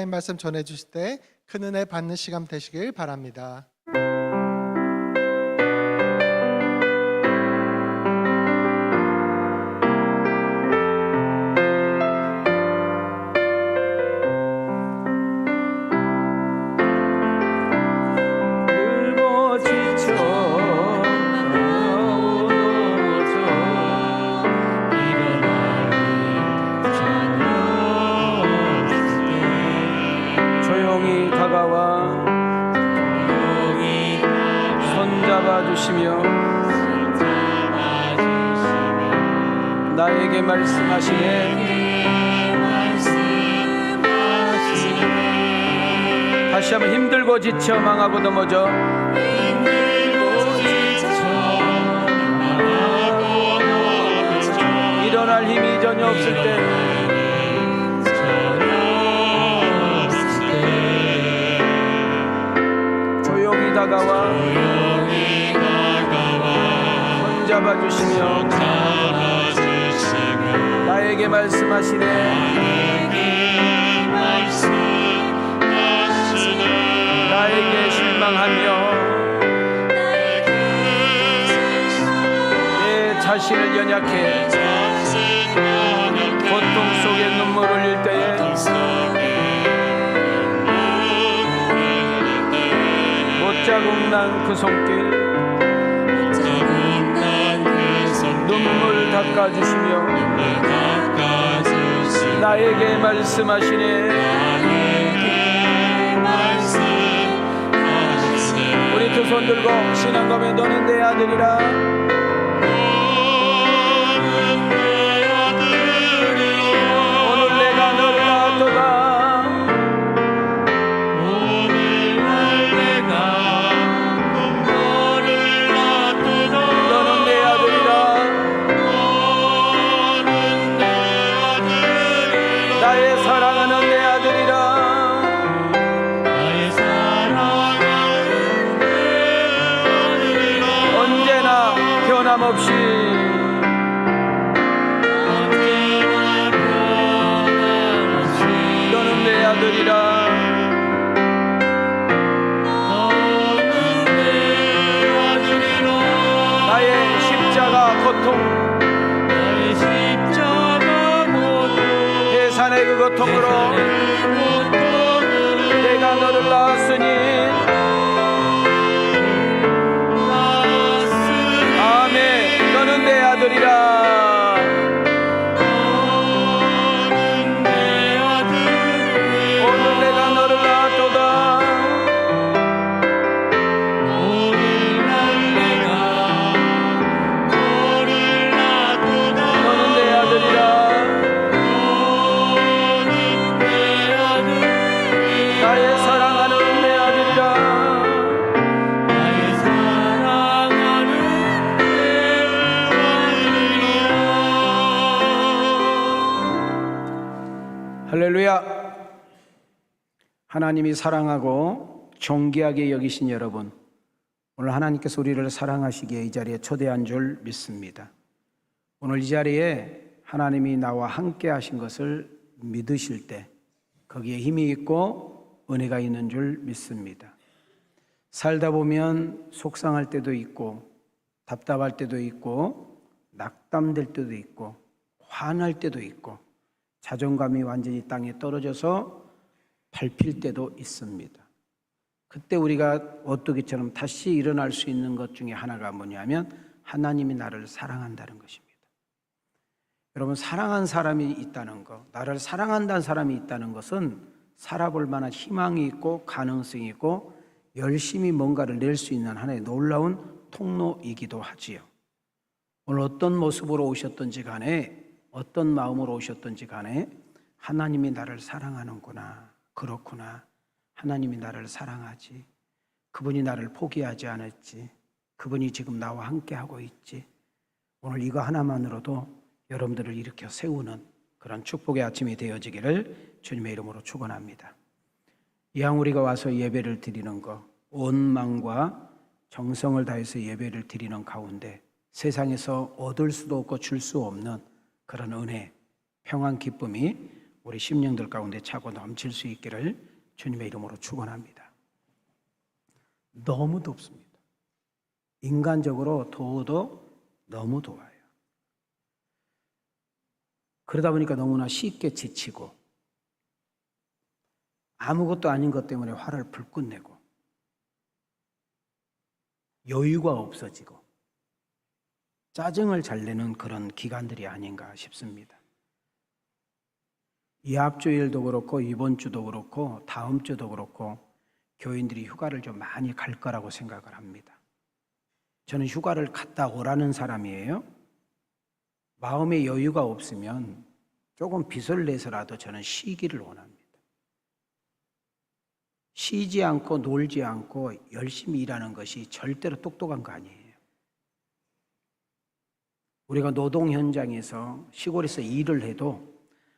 하나님 말씀 전해주실 때 큰 은혜 받는 시간 되시길 바랍니다. 손잡아주시며 나에게 말씀하시네. 다시 한번 힘들고 지쳐 망하고 넘어져 일어날 힘이 전혀 없을 때 조용히 다가와 손잡아주시며 나에게 말씀하시네. 나에게 실망하며 내 자신을 연약해 고통 속에 눈물을 흘릴 때에 못자국 난 그 손길 눈물 닦아주시며 나에게 말씀하시네. 우리 두 손 들고 신앙감에 너는 내 아들이라. 없이 너는 내 아들이라. 나의 십자가 고통 해산의 그 고통으로 내가 너를 낳았으니 너는 내 아들이라. 오늘 내가 너를 낳았도다. 너는 내 아들이라. 나의 사랑하는 내 아들이라. 할렐루야. 하나님이 사랑하고 존귀하게 여기신 여러분, 오늘 하나님께서 우리를 사랑하시기에 이 자리에 초대한 줄 믿습니다. 오늘 이 자리에 하나님이 나와 함께 하신 것을 믿으실 때 거기에 힘이 있고 은혜가 있는 줄 믿습니다. 살다 보면 속상할 때도 있고 답답할 때도 있고 낙담될 때도 있고 화날 때도 있고 자존감이 완전히 땅에 떨어져서 밟힐 때도 있습니다. 그때 우리가 오뚜기처럼 다시 일어날 수 있는 것 중에 하나가 뭐냐면 하나님이 나를 사랑한다는 것입니다. 여러분, 사랑한 사람이 있다는 것, 나를 사랑한다는 사람이 있다는 것은 살아볼 만한 희망이 있고 가능성이 있고 열심히 뭔가를 낼 수 있는 하나의 놀라운 통로이기도 하지요. 오늘 어떤 모습으로 오셨든지 간에 어떤 마음으로 오셨든지 간에 하나님이 나를 사랑하는구나, 그렇구나, 하나님이 나를 사랑하지, 그분이 나를 포기하지 않았지, 그분이 지금 나와 함께하고 있지. 오늘 이거 하나만으로도 여러분들을 일으켜 세우는 그런 축복의 아침이 되어지기를 주님의 이름으로 축원합니다. 이왕 우리가 와서 예배를 드리는 것, 온 마음과 정성을 다해서 예배를 드리는 가운데 세상에서 얻을 수도 없고 줄 수 없는 그런 은혜, 평안, 기쁨이 우리 심령들 가운데 차고 넘칠 수 있기를 주님의 이름으로 축원합니다. 너무 덥습니다. 인간적으로 더워도 너무 더워요. 그러다 보니까 너무나 쉽게 지치고 아무것도 아닌 것 때문에 화를 불끈 내고 여유가 없어지고 짜증을 잘 내는 그런 기간들이 아닌가 싶습니다. 이 앞주일도 그렇고 이번 주도 그렇고 다음 주도 그렇고 교인들이 휴가를 좀 많이 갈 거라고 생각을 합니다. 저는 휴가를 갔다 오라는 사람이에요. 마음의 여유가 없으면 조금 빚을 내서라도 저는 쉬기를 원합니다. 쉬지 않고 놀지 않고 열심히 일하는 것이 절대로 똑똑한 거 아니에요. 우리가 노동 현장에서 시골에서 일을 해도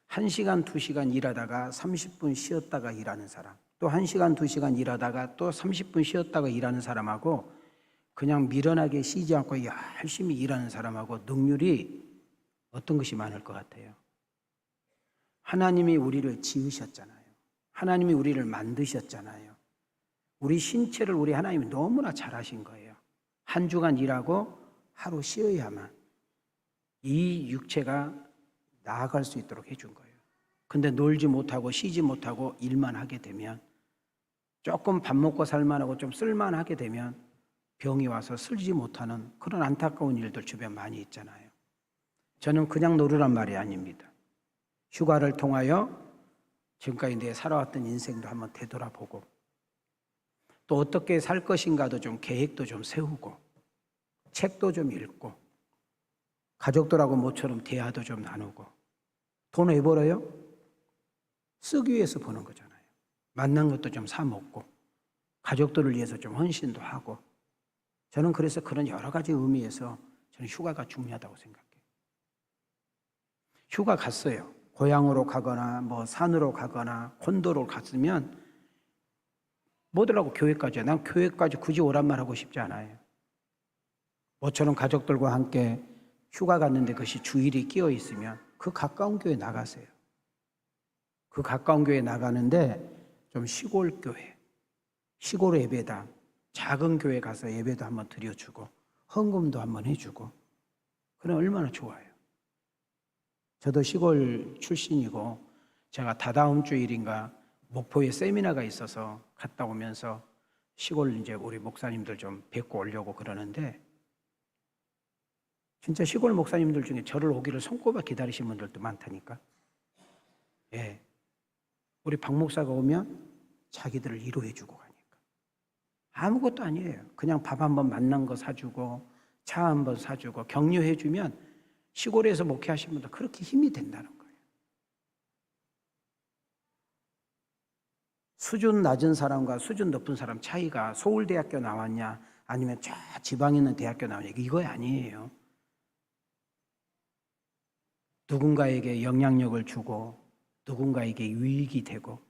1시간, 2시간 일하다가 30분 쉬었다가 일하는 사람, 또 1시간, 2시간 일하다가 또 30분 쉬었다가 일하는 사람하고 그냥 미련하게 쉬지 않고 열심히 일하는 사람하고 능률이 어떤 것이 많을 것 같아요? 하나님이 우리를 지으셨잖아요. 하나님이 우리를 만드셨잖아요. 우리 신체를 우리 하나님이 너무나 잘하신 거예요. 한 주간 일하고 하루 쉬어야만 이 육체가 나아갈 수 있도록 해준 거예요. 근데 놀지 못하고 쉬지 못하고 일만 하게 되면 조금 밥 먹고 살만하고 좀 쓸만하게 되면 병이 와서 쓸지 못하는 그런 안타까운 일들 주변 많이 있잖아요. 저는 그냥 놀으란 말이 아닙니다. 휴가를 통하여 지금까지 내 살아왔던 인생도 한번 되돌아보고 또 어떻게 살 것인가도 좀 계획도 좀 세우고 책도 좀 읽고 가족들하고 모처럼 대화도 좀 나누고 돈 왜 벌어요? 쓰기 위해서 버는 거잖아요. 만난 것도 좀 사 먹고 가족들을 위해서 좀 헌신도 하고 저는 그래서 그런 여러 가지 의미에서 저는 휴가가 중요하다고 생각해요. 휴가 갔어요. 고향으로 가거나 뭐 산으로 가거나 콘도로 갔으면 뭐더라고 교회까지야. 난 교회까지 굳이 오란 말 하고 싶지 않아요. 모처럼 가족들과 함께 휴가 갔는데 그것이 주일이 끼어 있으면 그 가까운 교회 나가세요. 그 가까운 교회 나가는데 좀 시골 교회, 시골 예배당, 작은 교회 가서 예배도 한번 드려주고 헌금도 한번 해주고 그럼 얼마나 좋아요. 저도 시골 출신이고 제가 다다음 주일인가 목포에 세미나가 있어서 갔다 오면서 시골 이제 우리 목사님들 좀 뵙고 오려고 그러는데 진짜 시골 목사님들 중에 저를 오기를 손꼽아 기다리신 분들도 많다니까. 예. 우리 박 목사가 오면 자기들을 위로해주고 가니까. 아무것도 아니에요. 그냥 밥 한번 만난 거 사주고 차 한번 사주고 격려해주면 시골에서 목회하신 분들 그렇게 힘이 된다는 거예요. 수준 낮은 사람과 수준 높은 사람 차이가 서울대학교 나왔냐 아니면 저 지방에 있는 대학교 나왔냐 이거 아니에요. 누군가에게 영향력을 주고 누군가에게 유익이 되고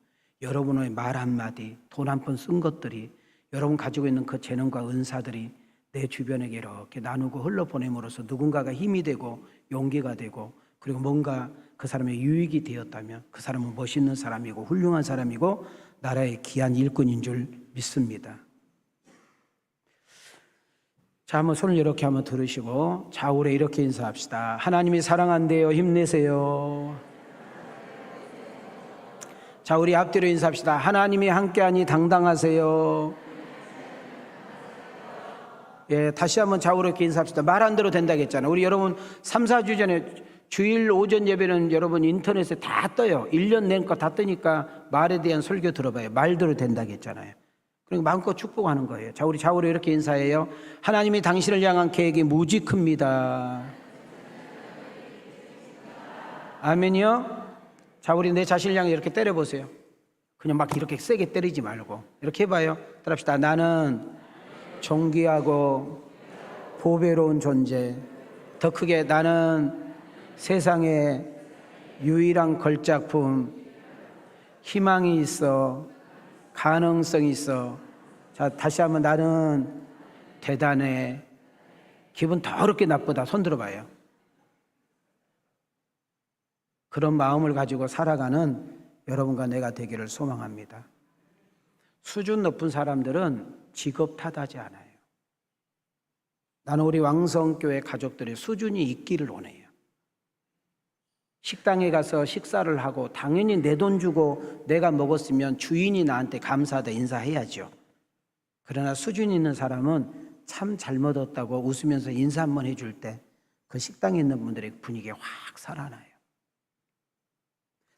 여러분의 말 한마디, 돈 한 푼 쓴 것들이 여러분 가지고 있는 그 재능과 은사들이 내 주변에게 이렇게 나누고 흘러보냄으로써 누군가가 힘이 되고 용기가 되고 그리고 뭔가 그 사람의 유익이 되었다면 그 사람은 멋있는 사람이고 훌륭한 사람이고 나라의 귀한 일꾼인 줄 믿습니다. 자, 한번 손을 이렇게 한번 들으시고 좌우로 이렇게 인사합시다. 하나님이 사랑한대요. 힘내세요. 자, 우리 앞뒤로 인사합시다. 하나님이 함께하니 당당하세요. 예, 다시 한번 좌우로 이렇게 인사합시다. 말 안 들어도 된다고 했잖아요. 우리 여러분 3, 4주 전에 주일 오전 예배는 여러분 인터넷에 다 떠요. 1년 낸 거 다 뜨니까 말에 대한 설교 들어봐요. 말 들어도 된다고 했잖아요. 그리고 마음껏 축복하는 거예요. 자, 우리 좌우로 이렇게 인사해요. 하나님이 당신을 향한 계획이 무지 큽니다. 아멘이요. 자, 우리 내 자신을 향해 이렇게 때려보세요. 그냥 막 이렇게 세게 때리지 말고 이렇게 해봐요. 따라합시다. 나는 존귀하고 보배로운 존재. 더 크게 나는 세상의 유일한 걸작품. 희망이 있어. 가능성이 있어. 자, 다시 한번 나는 대단해. 기분 더럽게 나쁘다. 손 들어봐요. 그런 마음을 가지고 살아가는 여러분과 내가 되기를 소망합니다. 수준 높은 사람들은 직업 탓하지 않아요. 나는 우리 왕성교회 가족들의 수준이 있기를 원해요. 식당에 가서 식사를 하고 당연히 내 돈 주고 내가 먹었으면 주인이 나한테 감사하다 인사해야죠. 그러나 수준 있는 사람은 참 잘 먹었다고 웃으면서 인사 한번 해줄 때 그 식당에 있는 분들의 분위기가 확 살아나요.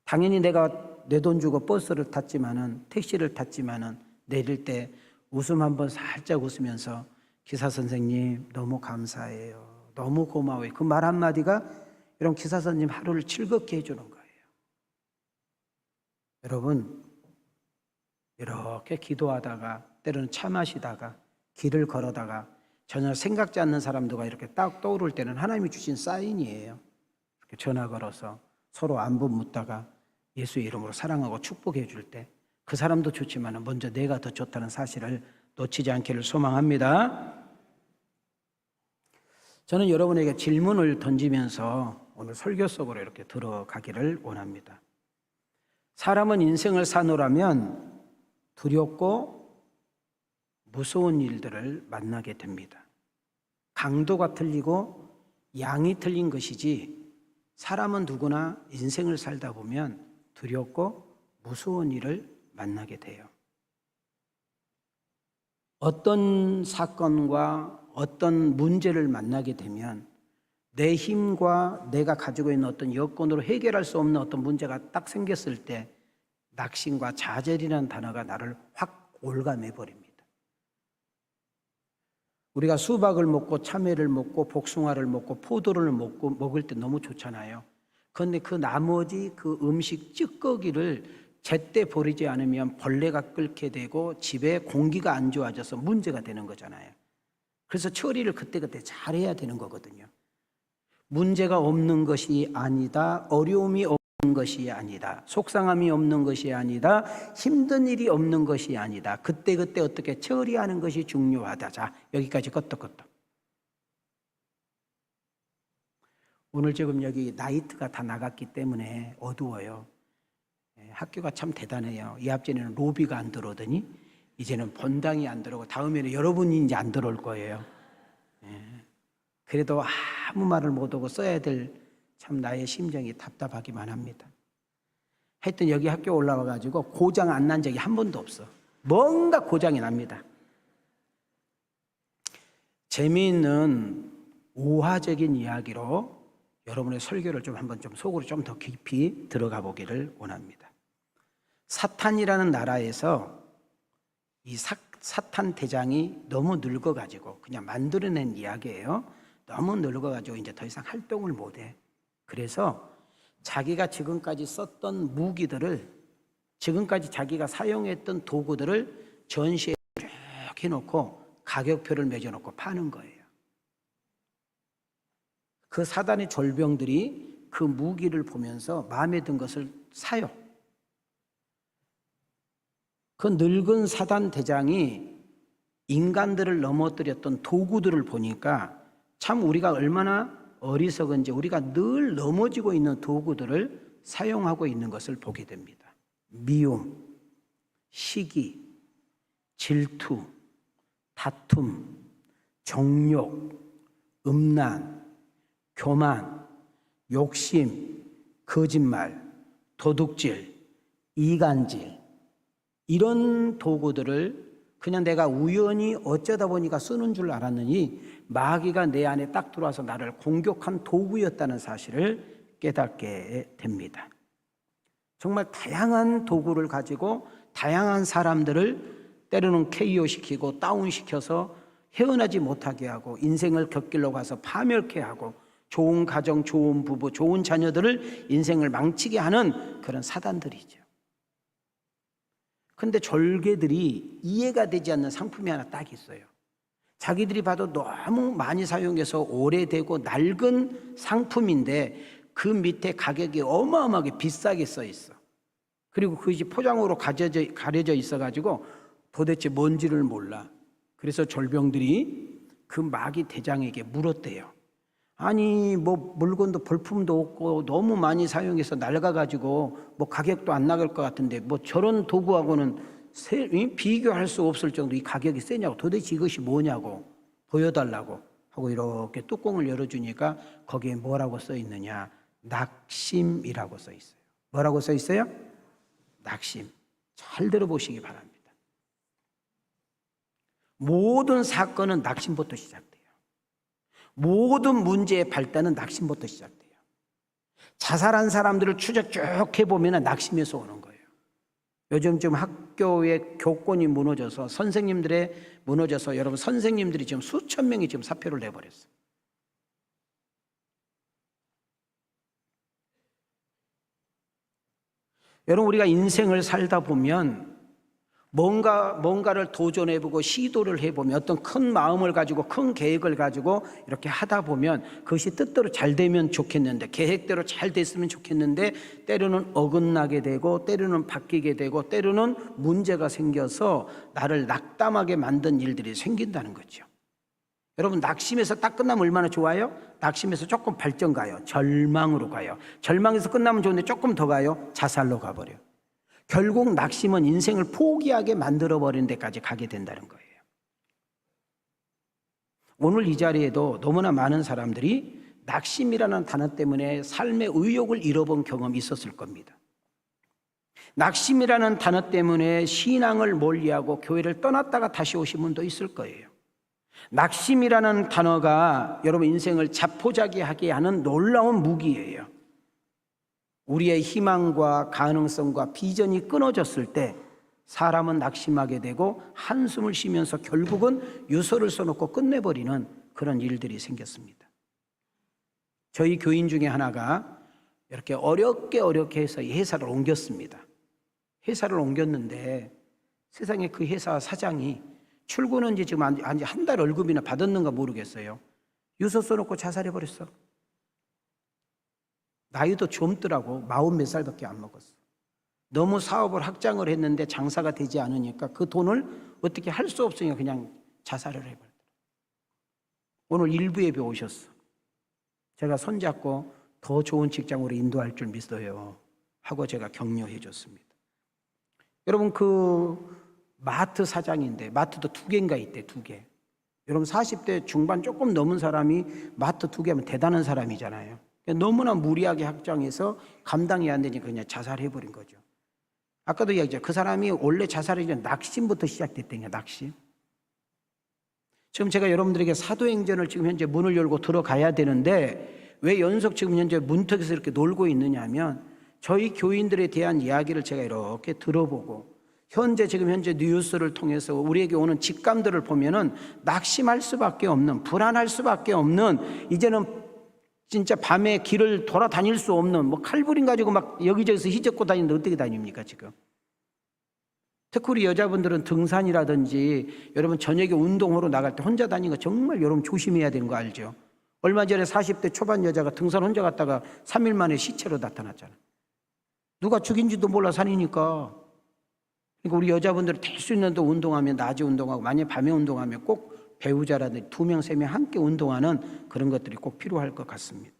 당연히 내가 내 돈 주고 버스를 탔지만은 택시를 탔지만은 내릴 때 웃음 한번 살짝 웃으면서 기사 선생님 너무 감사해요. 너무 고마워요. 그 말 한마디가 이런 기사 선생님 하루를 즐겁게 해주는 거예요. 여러분 이렇게 기도하다가 때로는 차 마시다가 길을 걸어다가 전혀 생각지 않는 사람들과 이렇게 딱 떠오를 때는 하나님이 주신 사인이에요. 이렇게 전화 걸어서 서로 안부 묻다가 예수의 이름으로 사랑하고 축복해 줄 때 그 사람도 좋지만 먼저 내가 더 좋다는 사실을 놓치지 않기를 소망합니다. 저는 여러분에게 질문을 던지면서 오늘 설교 속으로 이렇게 들어가기를 원합니다. 사람은 인생을 사노라면 두렵고 무서운 일들을 만나게 됩니다. 강도가 틀리고 양이 틀린 것이지 사람은 누구나 인생을 살다 보면 두렵고 무서운 일을 만나게 돼요. 어떤 사건과 어떤 문제를 만나게 되면 내 힘과 내가 가지고 있는 어떤 여건으로 해결할 수 없는 어떤 문제가 딱 생겼을 때 낙심과 좌절이라는 단어가 나를 확 올감해 버립니다. 우리가 수박을 먹고 참외를 먹고 복숭아를 먹고 포도를 먹을 때 너무 좋잖아요. 그런데 그 나머지 그 음식 찌꺼기를 제때 버리지 않으면 벌레가 끓게 되고 집에 공기가 안 좋아져서 문제가 되는 거잖아요. 그래서 처리를 그때그때 잘해야 되는 거거든요. 문제가 없는 것이 아니다. 어려움이 없는 것이 아니다. 속상함이 없는 것이 아니다. 힘든 일이 없는 것이 아니다. 그때그때 어떻게 처리하는 것이 중요하다. 자, 여기까지 껐덕껐덕. 오늘 지금 여기 나이트가 다 나갔기 때문에 어두워요. 학교가 참 대단해요. 이 앞전에는 로비가 안 들어오더니 이제는 본당이 안 들어오고 다음에는 여러분이 이제 안 들어올 거예요. 그래도 아무 말을 못하고 써야 될 참 나의 심정이 답답하기만 합니다. 하여튼 여기 학교 올라와가지고 고장 안 난 적이 한 번도 없어. 뭔가 고장이 납니다. 재미있는 우화적인 이야기로 여러분의 설교를 좀 한번 좀 속으로 좀 더 깊이 들어가 보기를 원합니다. 사탄이라는 나라에서 이 사탄 대장이 너무 늙어가지고 그냥 만들어낸 이야기예요. 너무 늙어가지고 이제 더 이상 활동을 못해. 그래서 자기가 지금까지 썼던 무기들을, 지금까지 자기가 사용했던 도구들을 전시에 쭉 해놓고 가격표를 매겨놓고 파는 거예요. 그 사단의 졸병들이 그 무기를 보면서 마음에 든 것을 사요. 그 늙은 사단 대장이 인간들을 넘어뜨렸던 도구들을 보니까 참 우리가 얼마나 어리석은지 우리가 늘 넘어지고 있는 도구들을 사용하고 있는 것을 보게 됩니다. 미움, 시기, 질투, 다툼, 정욕, 음란, 교만, 욕심, 거짓말, 도둑질, 이간질, 이런 도구들을 그냥 내가 우연히 어쩌다 보니까 쓰는 줄 알았느니 마귀가 내 안에 딱 들어와서 나를 공격한 도구였다는 사실을 깨닫게 됩니다. 정말 다양한 도구를 가지고 다양한 사람들을 때로는 KO시키고 다운시켜서 헤어나지 못하게 하고 인생을 곁길로 가서 파멸케 하고 좋은 가정, 좋은 부부, 좋은 자녀들을 인생을 망치게 하는 그런 사단들이죠. 근데 졸개들이 이해가 되지 않는 상품이 하나 딱 있어요. 자기들이 봐도 너무 많이 사용해서 오래되고 낡은 상품인데 그 밑에 가격이 어마어마하게 비싸게 써 있어. 그리고 그것이 포장으로 가려져 있어가지고 도대체 뭔지를 몰라. 그래서 졸병들이 그 마귀 대장에게 물었대요. 아니 뭐 물건도 볼품도 없고 너무 많이 사용해서 낡아가지고 뭐 가격도 안 나갈 것 같은데 뭐 저런 도구하고는 비교할 수 없을 정도 이 가격이 세냐고, 도대체 이것이 뭐냐고 보여달라고 하고 이렇게 뚜껑을 열어주니까 거기에 뭐라고 써 있느냐, 낙심이라고 써 있어요. 뭐라고 써 있어요? 낙심. 잘 들어보시기 바랍니다. 모든 사건은 낙심부터 시작돼요. 모든 문제의 발단은 낙심부터 시작돼요. 자살한 사람들을 추적 쭉 해보면 낙심에서 오는 거예요. 요즘 지금 학교의 교권이 무너져서 여러분 선생님들이 지금 수천 명이 지금 사표를 내버렸어요. 여러분 우리가 인생을 살다 보면 뭔가를 도전해보고 시도를 해보면 어떤 큰 마음을 가지고 큰 계획을 가지고 이렇게 하다 보면 그것이 뜻대로 잘 되면 좋겠는데, 계획대로 잘 됐으면 좋겠는데 때로는 어긋나게 되고 때로는 바뀌게 되고 때로는 문제가 생겨서 나를 낙담하게 만든 일들이 생긴다는 거죠. 여러분 낙심에서 딱 끝나면 얼마나 좋아요? 낙심에서 조금 발전 가요. 절망으로 가요. 절망에서 끝나면 좋은데 조금 더 가요. 자살로 가버려요. 결국 낙심은 인생을 포기하게 만들어버리는 데까지 가게 된다는 거예요. 오늘 이 자리에도 너무나 많은 사람들이 낙심이라는 단어 때문에 삶의 의욕을 잃어본 경험이 있었을 겁니다. 낙심이라는 단어 때문에 신앙을 멀리하고 교회를 떠났다가 다시 오신 분도 있을 거예요. 낙심이라는 단어가 여러분 인생을 자포자기하게 하는 놀라운 무기예요. 우리의 희망과 가능성과 비전이 끊어졌을 때 사람은 낙심하게 되고 한숨을 쉬면서 결국은 유서를 써놓고 끝내버리는 그런 일들이 생겼습니다. 저희 교인 중에 하나가 이렇게 어렵게 해서 회사를 옮겼습니다. 회사를 옮겼는데 세상에 그 회사 사장이 출근한 지 지금 한 달 월급이나 받았는가 모르겠어요. 유서 써놓고 자살해버렸어. 나이도 젊더라고. 40몇 살밖에 안 먹었어. 너무 사업을 확장을 했는데 장사가 되지 않으니까 그 돈을 어떻게 할 수 없으니까 그냥 자살을 해버렸다. 오늘 일부 예배 오셨어. 제가 손잡고 더 좋은 직장으로 인도할 줄 믿어요 하고 제가 격려해 줬습니다. 여러분 그 마트 사장인데 마트도 2개인가 있대. 2개. 여러분 40대 중반 조금 넘은 사람이 마트 2개면 대단한 사람이잖아요. 너무나 무리하게 확장해서 감당이 안 되니까 그냥 자살해버린 거죠. 아까도 이야기했죠. 그 사람이 원래 자살이 낙심부터 시작됐대요. 낙심. 지금 제가 여러분들에게 사도행전을 지금 현재 문을 열고 들어가야 되는데 왜 연속 지금 현재 문턱에서 이렇게 놀고 있느냐 하면 저희 교인들에 대한 이야기를 제가 이렇게 들어보고 지금 현재 뉴스를 통해서 우리에게 오는 직감들을 보면은 낙심할 수밖에 없는, 불안할 수밖에 없는, 이제는 진짜 밤에 길을 돌아다닐 수 없는, 뭐 칼부림 가지고 막 여기저기서 휘젓고 다니는데 어떻게 다닙니까 지금? 특히 우리 여자분들은 등산이라든지 여러분 저녁에 운동하러 나갈 때 혼자 다니는 거 정말 여러분 조심해야 되는 거 알죠? 얼마 전에 40대 초반 여자가 등산 혼자 갔다가 3일 만에 시체로 나타났잖아. 누가 죽인지도 몰라 산이니까. 그러니까 우리 여자분들은 될 수 있는 데 운동하면 낮에 운동하고 만약에 밤에 운동하면 꼭 배우자라든지 2명, 3명 함께 운동하는 그런 것들이 꼭 필요할 것 같습니다.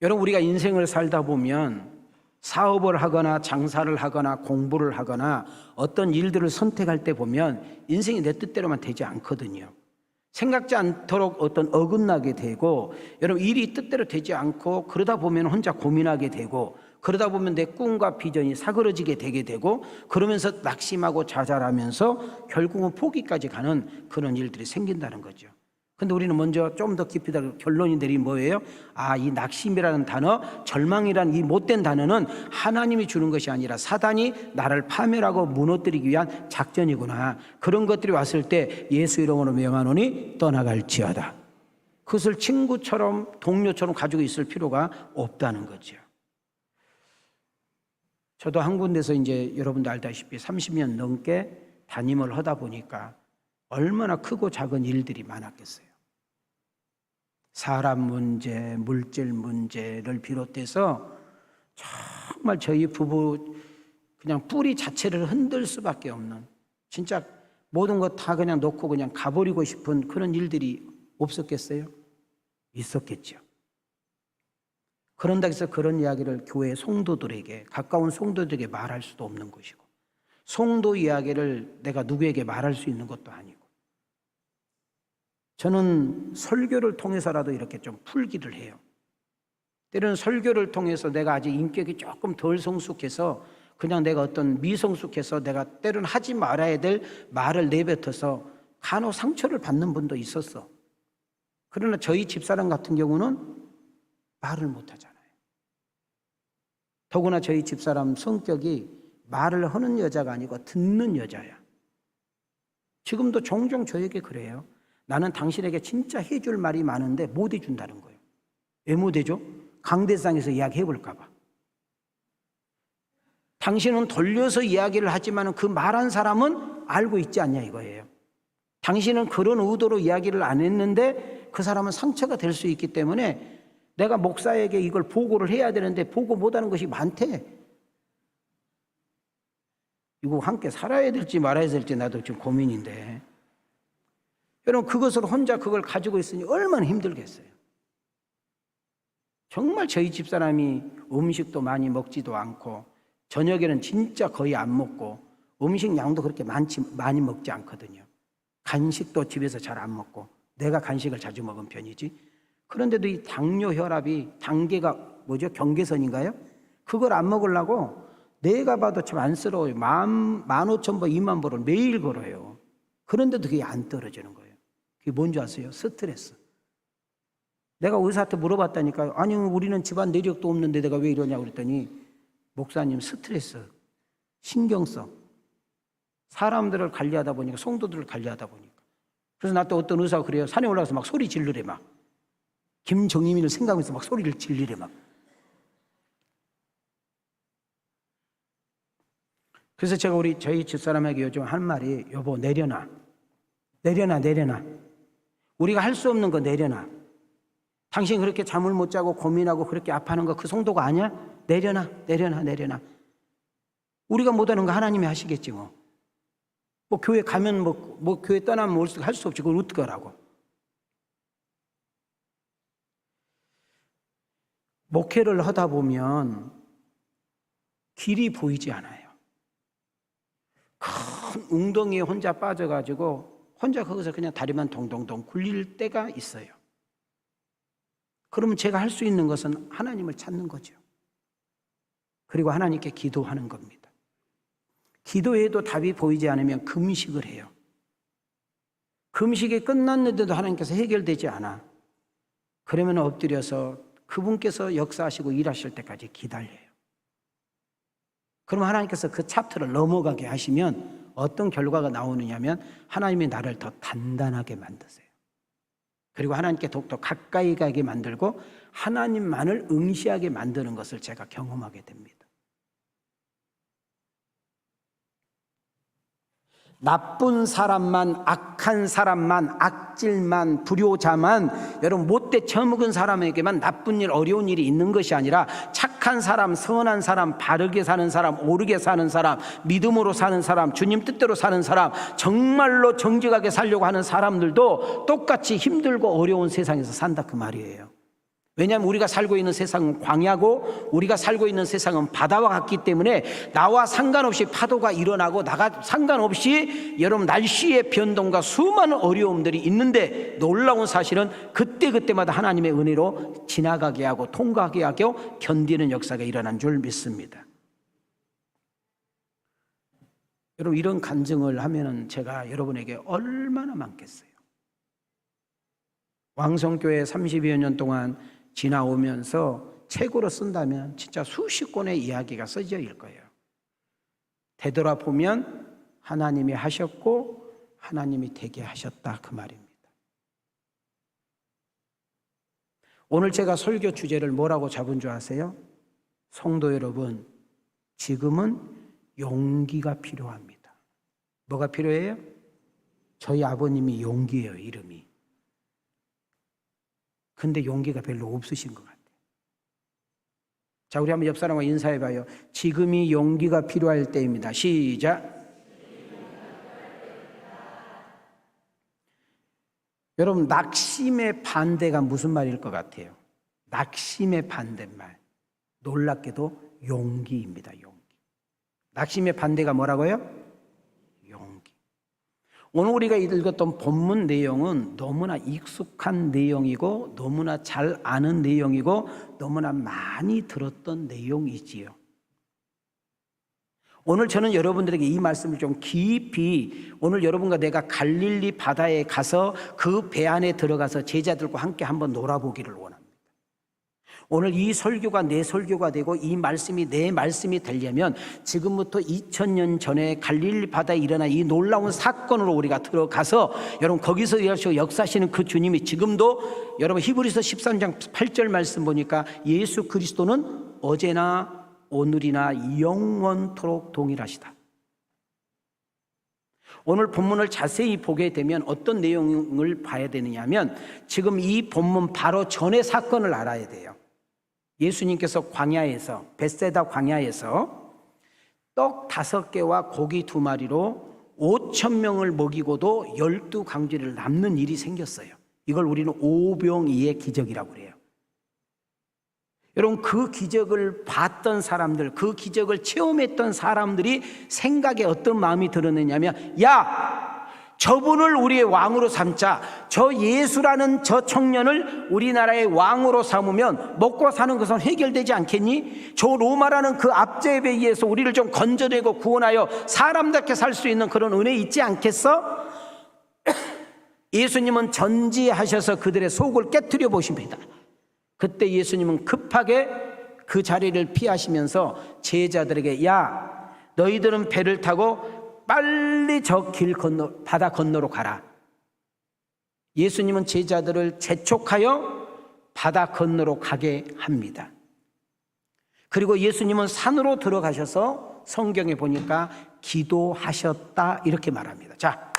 여러분 우리가 인생을 살다 보면 사업을 하거나 장사를 하거나 공부를 하거나 어떤 일들을 선택할 때 보면 인생이 내 뜻대로만 되지 않거든요. 생각지 않도록 어떤 어긋나게 되고 여러분 일이 뜻대로 되지 않고 그러다 보면 혼자 고민하게 되고 그러다 보면 내 꿈과 비전이 사그러지게 되게 되고 그러면서 낙심하고 좌절하면서 결국은 포기까지 가는 그런 일들이 생긴다는 거죠. 근데 우리는 먼저 좀 더 깊이 들어가 결론이 내린 뭐예요? 이 낙심이라는 단어, 절망이라는 이 못된 단어는 하나님이 주는 것이 아니라 사단이 나를 파멸하고 무너뜨리기 위한 작전이구나. 그런 것들이 왔을 때 예수 이름으로 명하노니 떠나갈지어다. 그것을 친구처럼 동료처럼 가지고 있을 필요가 없다는 거죠. 저도 한 군데서 이제 여러분도 알다시피 30년 넘게 담임을 하다 보니까 얼마나 크고 작은 일들이 많았겠어요. 사람 문제, 물질 문제를 비롯해서 정말 저희 부부 그냥 뿌리 자체를 흔들 수밖에 없는 진짜 모든 것 다 그냥 놓고 그냥 가버리고 싶은 그런 일들이 없었겠어요? 있었겠죠. 그런다 해서 그런 이야기를 교회 성도들에게, 가까운 성도들에게 말할 수도 없는 것이고, 성도 이야기를 내가 누구에게 말할 수 있는 것도 아니고, 저는 설교를 통해서라도 이렇게 좀 풀기를 해요. 때로는 설교를 통해서 내가 아직 인격이 조금 덜 성숙해서 그냥 내가 어떤 미성숙해서 내가 때로는 하지 말아야 될 말을 내뱉어서 간혹 상처를 받는 분도 있었어. 그러나 저희 집사람 같은 경우는 말을 못하잖아요. 더구나 저희 집사람 성격이 말을 하는 여자가 아니고 듣는 여자야. 지금도 종종 저에게 그래요. 나는 당신에게 진짜 해줄 말이 많은데 못 해준다는 거예요. 왜 못 해줘? 강대상에서 이야기해볼까 봐. 당신은 돌려서 이야기를 하지만 그 말한 사람은 알고 있지 않냐 이거예요. 당신은 그런 의도로 이야기를 안 했는데 그 사람은 상처가 될 수 있기 때문에 내가 목사에게 이걸 보고를 해야 되는데 보고 못하는 것이 많대. 이거 함께 살아야 될지 말아야 될지 나도 지금 고민인데, 여러분 그것을 혼자 그걸 가지고 있으니 얼마나 힘들겠어요. 정말 저희 집사람이 음식도 많이 먹지도 않고 저녁에는 진짜 거의 안 먹고 음식 양도 그렇게 많이 먹지 않거든요. 간식도 집에서 잘 안 먹고 내가 간식을 자주 먹은 편이지. 그런데도 이 당뇨 혈압이 단계가 뭐죠? 경계선인가요? 그걸 안 먹으려고 내가 봐도 참 안쓰러워요. 15,000보, 20,000보를 매일 걸어요. 그런데도 그게 안 떨어지는 거예요. 그게 뭔지 아세요? 스트레스. 내가 의사한테 물어봤다니까요. 아니 우리는 집안 내력도 없는데 내가 왜 이러냐고 그랬더니 목사님 스트레스, 신경성, 사람들을 관리하다 보니까, 성도들을 관리하다 보니까. 그래서 나 또 어떤 의사가 그래요. 산에 올라가서 막 소리 지르래 막. 김정희민을 생각하면서 막 소리를 지르래 막. 그래서 제가 저희 집사람에게 요즘 한 말이, 여보 내려놔. 내려놔. 우리가 할 수 없는 거 내려놔. 당신 그렇게 잠을 못 자고 고민하고 그렇게 아파하는 거 그 정도가 아니야? 내려놔. 우리가 못하는 거 하나님이 하시겠지 뭐. 뭐 교회 가면 뭐 교회 떠나면 할 수 없지. 그걸 어떻게 하라고. 목회를 하다 보면 길이 보이지 않아요. 큰 웅덩이에 혼자 빠져가지고 혼자 거기서 그냥 다리만 동동동 굴릴 때가 있어요. 그러면 제가 할 수 있는 것은 하나님을 찾는 거죠. 그리고 하나님께 기도하는 겁니다. 기도해도 답이 보이지 않으면 금식을 해요. 금식이 끝났는데도 하나님께서 해결되지 않아. 그러면 엎드려서 그분께서 역사하시고 일하실 때까지 기다려요. 그럼 하나님께서 그 챕터를 넘어가게 하시면 어떤 결과가 나오느냐면 하나님이 나를 더 단단하게 만드세요. 그리고 하나님께 더욱더 가까이 가게 만들고 하나님만을 응시하게 만드는 것을 제가 경험하게 됩니다. 나쁜 사람만, 악한 사람만, 악질만, 불효자만, 여러분 못돼 처먹은 사람에게만 나쁜 일, 어려운 일이 있는 것이 아니라 착한 사람, 선한 사람, 바르게 사는 사람, 옳게 사는 사람, 믿음으로 사는 사람, 주님 뜻대로 사는 사람, 정말로 정직하게 살려고 하는 사람들도 똑같이 힘들고 어려운 세상에서 산다 그 말이에요. 왜냐하면 우리가 살고 있는 세상은 광야고 우리가 살고 있는 세상은 바다와 같기 때문에 나와 상관없이 파도가 일어나고 나가 상관없이 여러분 날씨의 변동과 수많은 어려움들이 있는데 놀라운 사실은 그때그때마다 하나님의 은혜로 지나가게 하고 통과하게 하고 견디는 역사가 일어난 줄 믿습니다. 여러분 이런 간증을 하면은 제가 여러분에게 얼마나 많겠어요. 왕성교회 30여 년 동안 지나오면서 책으로 쓴다면 진짜 수십 권의 이야기가 써져 있을 거예요. 되돌아보면 하나님이 하셨고 하나님이 되게 하셨다 그 말입니다. 오늘 제가 설교 주제를 뭐라고 잡은 줄 아세요? 성도 여러분, 지금은 용기가 필요합니다. 뭐가 필요해요? 저희 아버님이 용기예요, 이름이. 근데 용기가 별로 없으신 것 같아요. 자, 우리 한번 옆 사람과 인사해봐요. 지금이 용기가 필요할 때입니다. 시작. 여러분, 낙심의 반대가 무슨 말일 것 같아요? 낙심의 반대말, 놀랍게도 용기입니다. 용기. 낙심의 반대가 뭐라고요? 용기. 오늘 우리가 읽었던 본문 내용은 너무나 익숙한 내용이고 너무나 잘 아는 내용이고 너무나 많이 들었던 내용이지요. 오늘 저는 여러분들에게 이 말씀을 좀 깊이, 오늘 여러분과 내가 갈릴리 바다에 가서 그 배 안에 들어가서 제자들과 함께 한번 놀아보기를 원합니다. 오늘 이 설교가 내 설교가 되고 이 말씀이 내 말씀이 되려면 지금부터 2000년 전에 갈릴리 바다에 일어난 이 놀라운 사건으로 우리가 들어가서 여러분 거기서 역사하시는 그 주님이 지금도 여러분 히브리서 13장 8절 말씀 보니까 예수 그리스도는 어제나 오늘이나 영원토록 동일하시다. 오늘 본문을 자세히 보게 되면 어떤 내용을 봐야 되느냐 하면 지금 이 본문 바로 전의 사건을 알아야 돼요. 예수님께서 광야에서, 벳세다 광야에서 떡 5개와 고기 2마리로 5,000명을 먹이고도 12강쥐를 남는 일이 생겼어요. 이걸 우리는 오병이의 기적이라고 그래요. 여러분, 그 기적을 봤던 사람들, 그 기적을 체험했던 사람들이 생각에 어떤 마음이 들었느냐면, 야! 저분을 우리의 왕으로 삼자. 저 예수라는 저 청년을 우리나라의 왕으로 삼으면 먹고 사는 것은 해결되지 않겠니? 저 로마라는 그 압제에 의해서 우리를 좀 건져내고 구원하여 사람답게 살 수 있는 그런 은혜 있지 않겠어? 예수님은 전지하셔서 그들의 속을 깨트려 보십니다. 그때 예수님은 급하게 그 자리를 피하시면서 제자들에게, 야, 너희들은 배를 타고 빨리 저 길 건너, 바다 건너로 가라. 예수님은 제자들을 재촉하여 바다 건너로 가게 합니다. 그리고 예수님은 산으로 들어가셔서 성경에 보니까 기도하셨다 이렇게 말합니다. 자,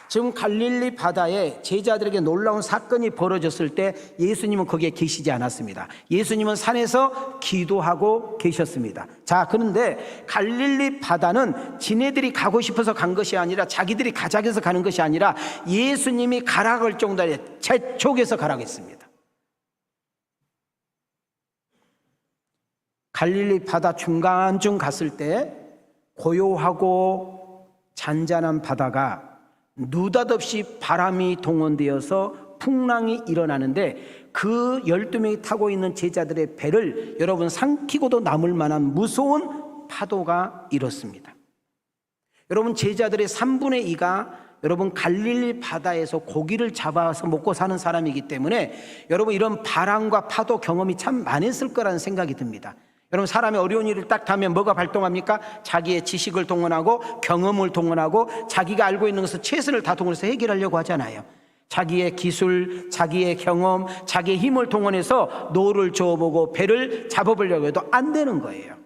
지금 갈릴리 바다에 제자들에게 놀라운 사건이 벌어졌을 때 예수님은 거기에 계시지 않았습니다. 예수님은 산에서 기도하고 계셨습니다. 자, 그런데 갈릴리 바다는 지네들이 가고 싶어서 간 것이 아니라 자기들이 가자고 해서 가는 것이 아니라 예수님이 가라고 할 정도에 재촉해서 가라고 했습니다. 갈릴리 바다 중간쯤 갔을 때 고요하고 잔잔한 바다가 느닷없이 바람이 동원되어서 풍랑이 일어나는데 그 12명이 타고 있는 제자들의 배를 여러분 삼키고도 남을 만한 무서운 파도가 일었습니다. 여러분, 제자들의 3분의 2가 여러분 갈릴리 바다에서 고기를 잡아서 먹고 사는 사람이기 때문에 여러분 이런 바람과 파도 경험이 참 많았을 거라는 생각이 듭니다. 여러분, 사람이 어려운 일을 딱 하면 뭐가 발동합니까? 자기의 지식을 동원하고 경험을 동원하고 자기가 알고 있는 것을 최선을 다 동원해서 해결하려고 하잖아요. 자기의 기술, 자기의 경험, 자기의 힘을 동원해서 노를 저어보고 배를 잡아보려고 해도 안 되는 거예요.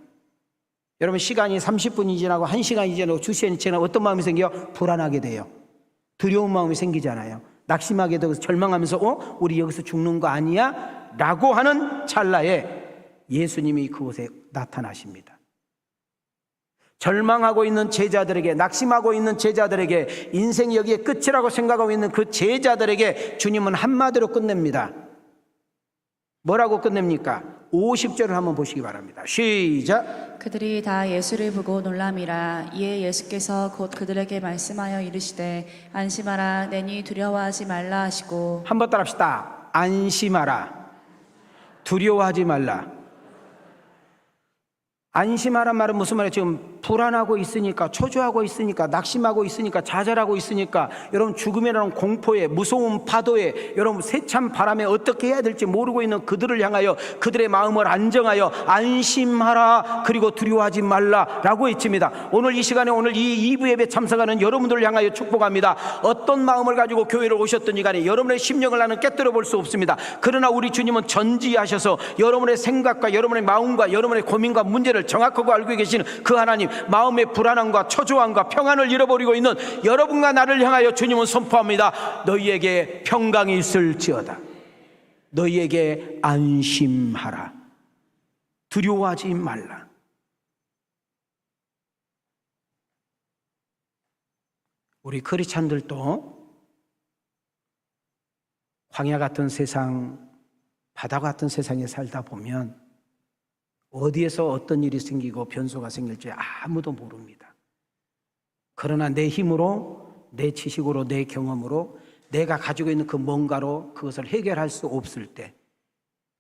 여러분, 시간이 30분이 지나고 1시간이 지나고 2시간이 지나고 어떤 마음이 생겨요? 불안하게 돼요. 두려운 마음이 생기잖아요. 낙심하게 되고 절망하면서 우리 여기서 죽는 거 아니야? 라고 하는 찰나에 예수님이 그곳에 나타나십니다. 절망하고 있는 제자들에게, 낙심하고 있는 제자들에게, 인생이 여기에 끝이라고 생각하고 있는 그 제자들에게 주님은 한마디로 끝냅니다. 뭐라고 끝냅니까? 50절을 한번 보시기 바랍니다. 시작. 그들이 다 예수를 보고 놀람이라. 이에 예수께서 곧 그들에게 말씀하여 이르시되 안심하라, 내니 두려워하지 말라 하시고. 한번 따라합시다. 안심하라, 두려워하지 말라. 안심하란 말은 무슨 말이에요? 지금 불안하고 있으니까, 초조하고 있으니까, 낙심하고 있으니까, 좌절하고 있으니까, 여러분 죽음이라는 공포에, 무서운 파도에, 여러분 세찬 바람에 어떻게 해야 될지 모르고 있는 그들을 향하여 그들의 마음을 안정하여 안심하라, 그리고 두려워하지 말라라고 외칩니다. 오늘 이 시간에, 오늘 이 2부 예배 참석하는 여러분들을 향하여 축복합니다. 어떤 마음을 가지고 교회를 오셨든지 간에 여러분의 심령을 나는 깨뜨려 볼 수 없습니다. 그러나 우리 주님은 전지하셔서 여러분의 생각과 여러분의 마음과 여러분의 고민과 문제를 정확하고 알고 계시는 그 하나님, 마음의 불안함과 초조함과 평안을 잃어버리고 있는 여러분과 나를 향하여 주님은 선포합니다. 너희에게 평강이 있을지어다. 너희에게 안심하라. 두려워하지 말라. 우리 크리스찬들도 광야 같은 세상, 바다 같은 세상에 살다 보면 어디에서 어떤 일이 생기고 변수가 생길지 아무도 모릅니다. 그러나 내 힘으로, 내 지식으로, 내 경험으로 내가 가지고 있는 그 뭔가로 그것을 해결할 수 없을 때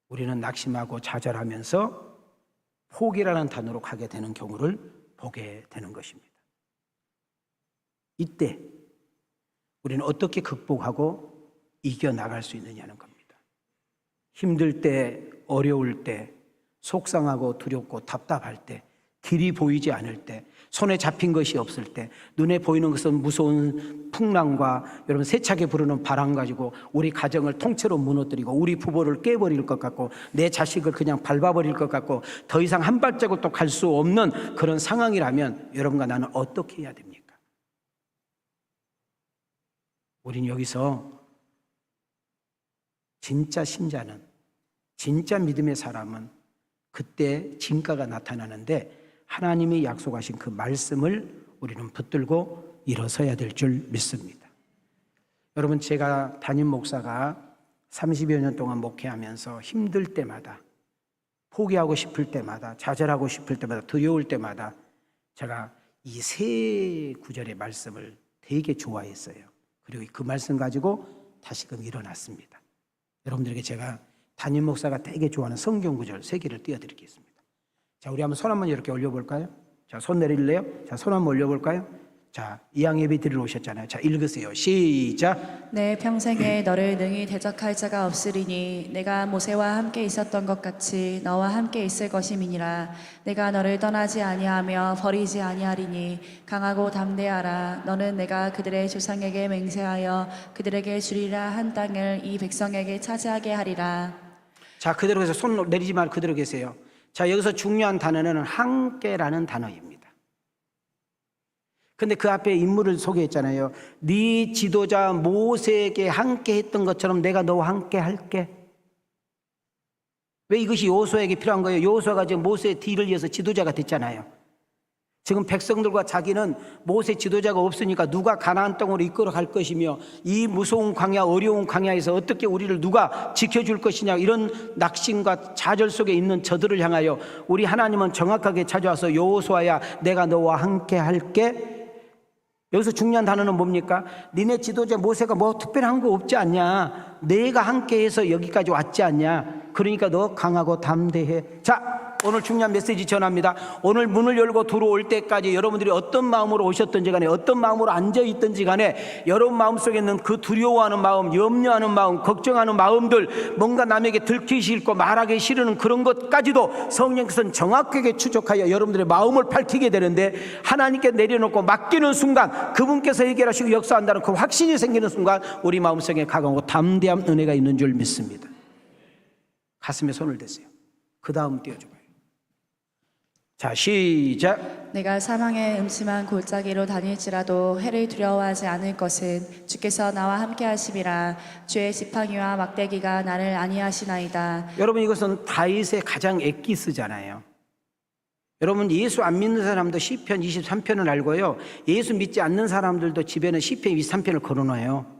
우리는 낙심하고 좌절하면서 포기라는 단어로 가게 되는 경우를 보게 되는 것입니다. 이때 우리는 어떻게 극복하고 이겨나갈 수 있느냐는 겁니다. 힘들 때, 어려울 때, 속상하고 두렵고 답답할 때, 길이 보이지 않을 때, 손에 잡힌 것이 없을 때, 눈에 보이는 것은 무서운 풍랑과 여러분 세차게 부르는 바람 가지고 우리 가정을 통째로 무너뜨리고 우리 부부를 깨버릴 것 같고 내 자식을 그냥 밟아버릴 것 같고 더 이상 한 발자국도 갈 수 없는 그런 상황이라면 여러분과 나는 어떻게 해야 됩니까? 우린 여기서 진짜 신자는, 진짜 믿음의 사람은 그때 진가가 나타나는데 하나님이 약속하신 그 말씀을 우리는 붙들고 일어서야 될 줄 믿습니다. 여러분, 제가 담임 목사가 30여 년 동안 목회하면서 힘들 때마다, 포기하고 싶을 때마다, 좌절하고 싶을 때마다, 두려울 때마다 제가 이 세 구절의 말씀을 되게 좋아했어요. 그리고 그 말씀 가지고 다시금 일어났습니다. 여러분들에게 제가 담임 목사가 되게 좋아하는 성경 구절 3개를 띄워드리겠습니다. 자, 우리 한번 손 한번 이렇게 올려볼까요? 자, 손 내릴래요? 자, 손 한번 올려볼까요? 자, 이양 예배 드리러 오셨잖아요. 자, 읽으세요. 시작. 내 평생에 너를 능히 대적할 자가 없으리니 내가 모세와 함께 있었던 것 같이 너와 함께 있을 것임이니라. 내가 너를 떠나지 아니하며 버리지 아니하리니 강하고 담대하라. 너는 내가 그들의 조상에게 맹세하여 그들에게 주리라 한 땅을 이 백성에게 차지하게 하리라. 자, 그대로 해서 손 내리지 말고 그대로 계세요. 자, 여기서 중요한 단어는 함께라는 단어입니다. 근데 그 앞에 인물을 소개했잖아요. 네 지도자 모세에게 함께 했던 것처럼 내가 너와 함께 할게. 왜 이것이 여호수아에게 필요한 거예요? 여호수아가 지금 모세의 뒤를 이어서 지도자가 됐잖아요. 지금 백성들과 자기는 모세 지도자가 없으니까 누가 가나안 땅으로 이끌어 갈 것이며 이 무서운 광야, 어려운 광야에서 어떻게 우리를 누가 지켜줄 것이냐, 이런 낙심과 좌절 속에 있는 저들을 향하여 우리 하나님은 정확하게 찾아와서 여호수아야, 내가 너와 함께 할게. 여기서 중요한 단어는 뭡니까? 니네 지도자 모세가 뭐 특별한 거 없지 않냐? 내가 함께해서 여기까지 왔지 않냐? 그러니까 너 강하고 담대해. 자, 오늘 중요한 메시지 전합니다. 오늘 문을 열고 들어올 때까지 여러분들이 어떤 마음으로 오셨든지 간에, 어떤 마음으로 앉아있든지 간에 여러분 마음속에 있는 그 두려워하는 마음, 염려하는 마음, 걱정하는 마음들, 뭔가 남에게 들키기 싫고 말하기 싫은 그런 것까지도 성령께서는 정확하게 추적하여 여러분들의 마음을 밝히게 되는데, 하나님께 내려놓고 맡기는 순간 그분께서 해결하시고 역사한다는 그 확신이 생기는 순간 우리 마음속에 강하고 담대한 은혜가 있는 줄 믿습니다. 가슴에 손을 대세요. 그 다음 띄워줘봐요. 자, 시작. 내가 사망의 음침한 골짜기로 다닐지라도 해를 두려워하지 않을 것은 주께서 나와 함께 하심이라. 주의 지팡이와 막대기가 나를 안위하시나이다. 여러분, 이것은 다윗의 가장 엑기스잖아요. 여러분, 예수 안 믿는 사람도 시편 23편을 알고요, 예수 믿지 않는 사람들도 집에는 시편 23편을 걸어놔요.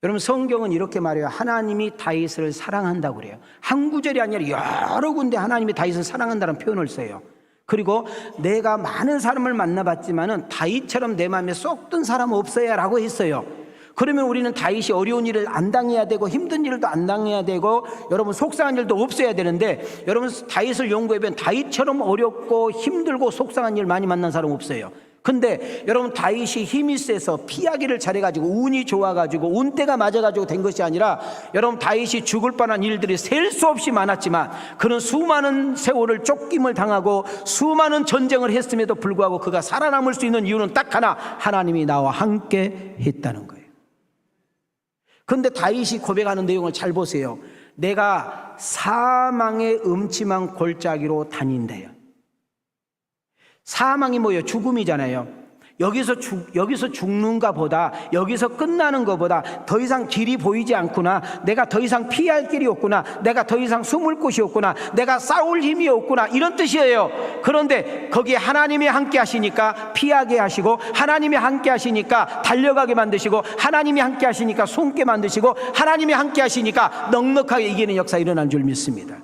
여러분, 성경은 이렇게 말해요. 하나님이 다윗을 사랑한다고 그래요. 한 구절이 아니라 여러 군데 하나님이 다윗을 사랑한다는 표현을 써요. 그리고 내가 많은 사람을 만나봤지만은 다윗처럼 내 마음에 쏙 든 사람 없어야 라고 했어요. 그러면 우리는 다윗이 어려운 일을 안 당해야 되고 힘든 일도 안 당해야 되고 여러분 속상한 일도 없어야 되는데, 여러분 다윗을 연구해보면 다윗처럼 어렵고 힘들고 속상한 일 많이 만난 사람 없어요. 근데 여러분, 다윗이 힘이 세서 피하기를 잘해가지고 운이 좋아가지고 운때가 맞아가지고 된 것이 아니라, 여러분 다윗이 죽을 뻔한 일들이 셀 수 없이 많았지만 그는 수많은 세월을 쫓김을 당하고 수많은 전쟁을 했음에도 불구하고 그가 살아남을 수 있는 이유는 딱 하나, 하나님이 나와 함께 했다는 거예요. 그런데 다윗이 고백하는 내용을 잘 보세요. 내가 사망의 음침한 골짜기로 다닌대요. 사망이 뭐예요? 죽음이잖아요. 여기서 죽는가 보다, 여기서 끝나는 것보다 더 이상 길이 보이지 않구나, 내가 더 이상 피할 길이 없구나, 내가 더 이상 숨을 곳이 없구나, 내가 싸울 힘이 없구나, 이런 뜻이에요. 그런데 거기에 하나님이 함께 하시니까 피하게 하시고, 하나님이 함께 하시니까 달려가게 만드시고, 하나님이 함께 하시니까 숨게 만드시고, 하나님이 함께 하시니까 넉넉하게 이기는 역사 일어난 줄 믿습니다.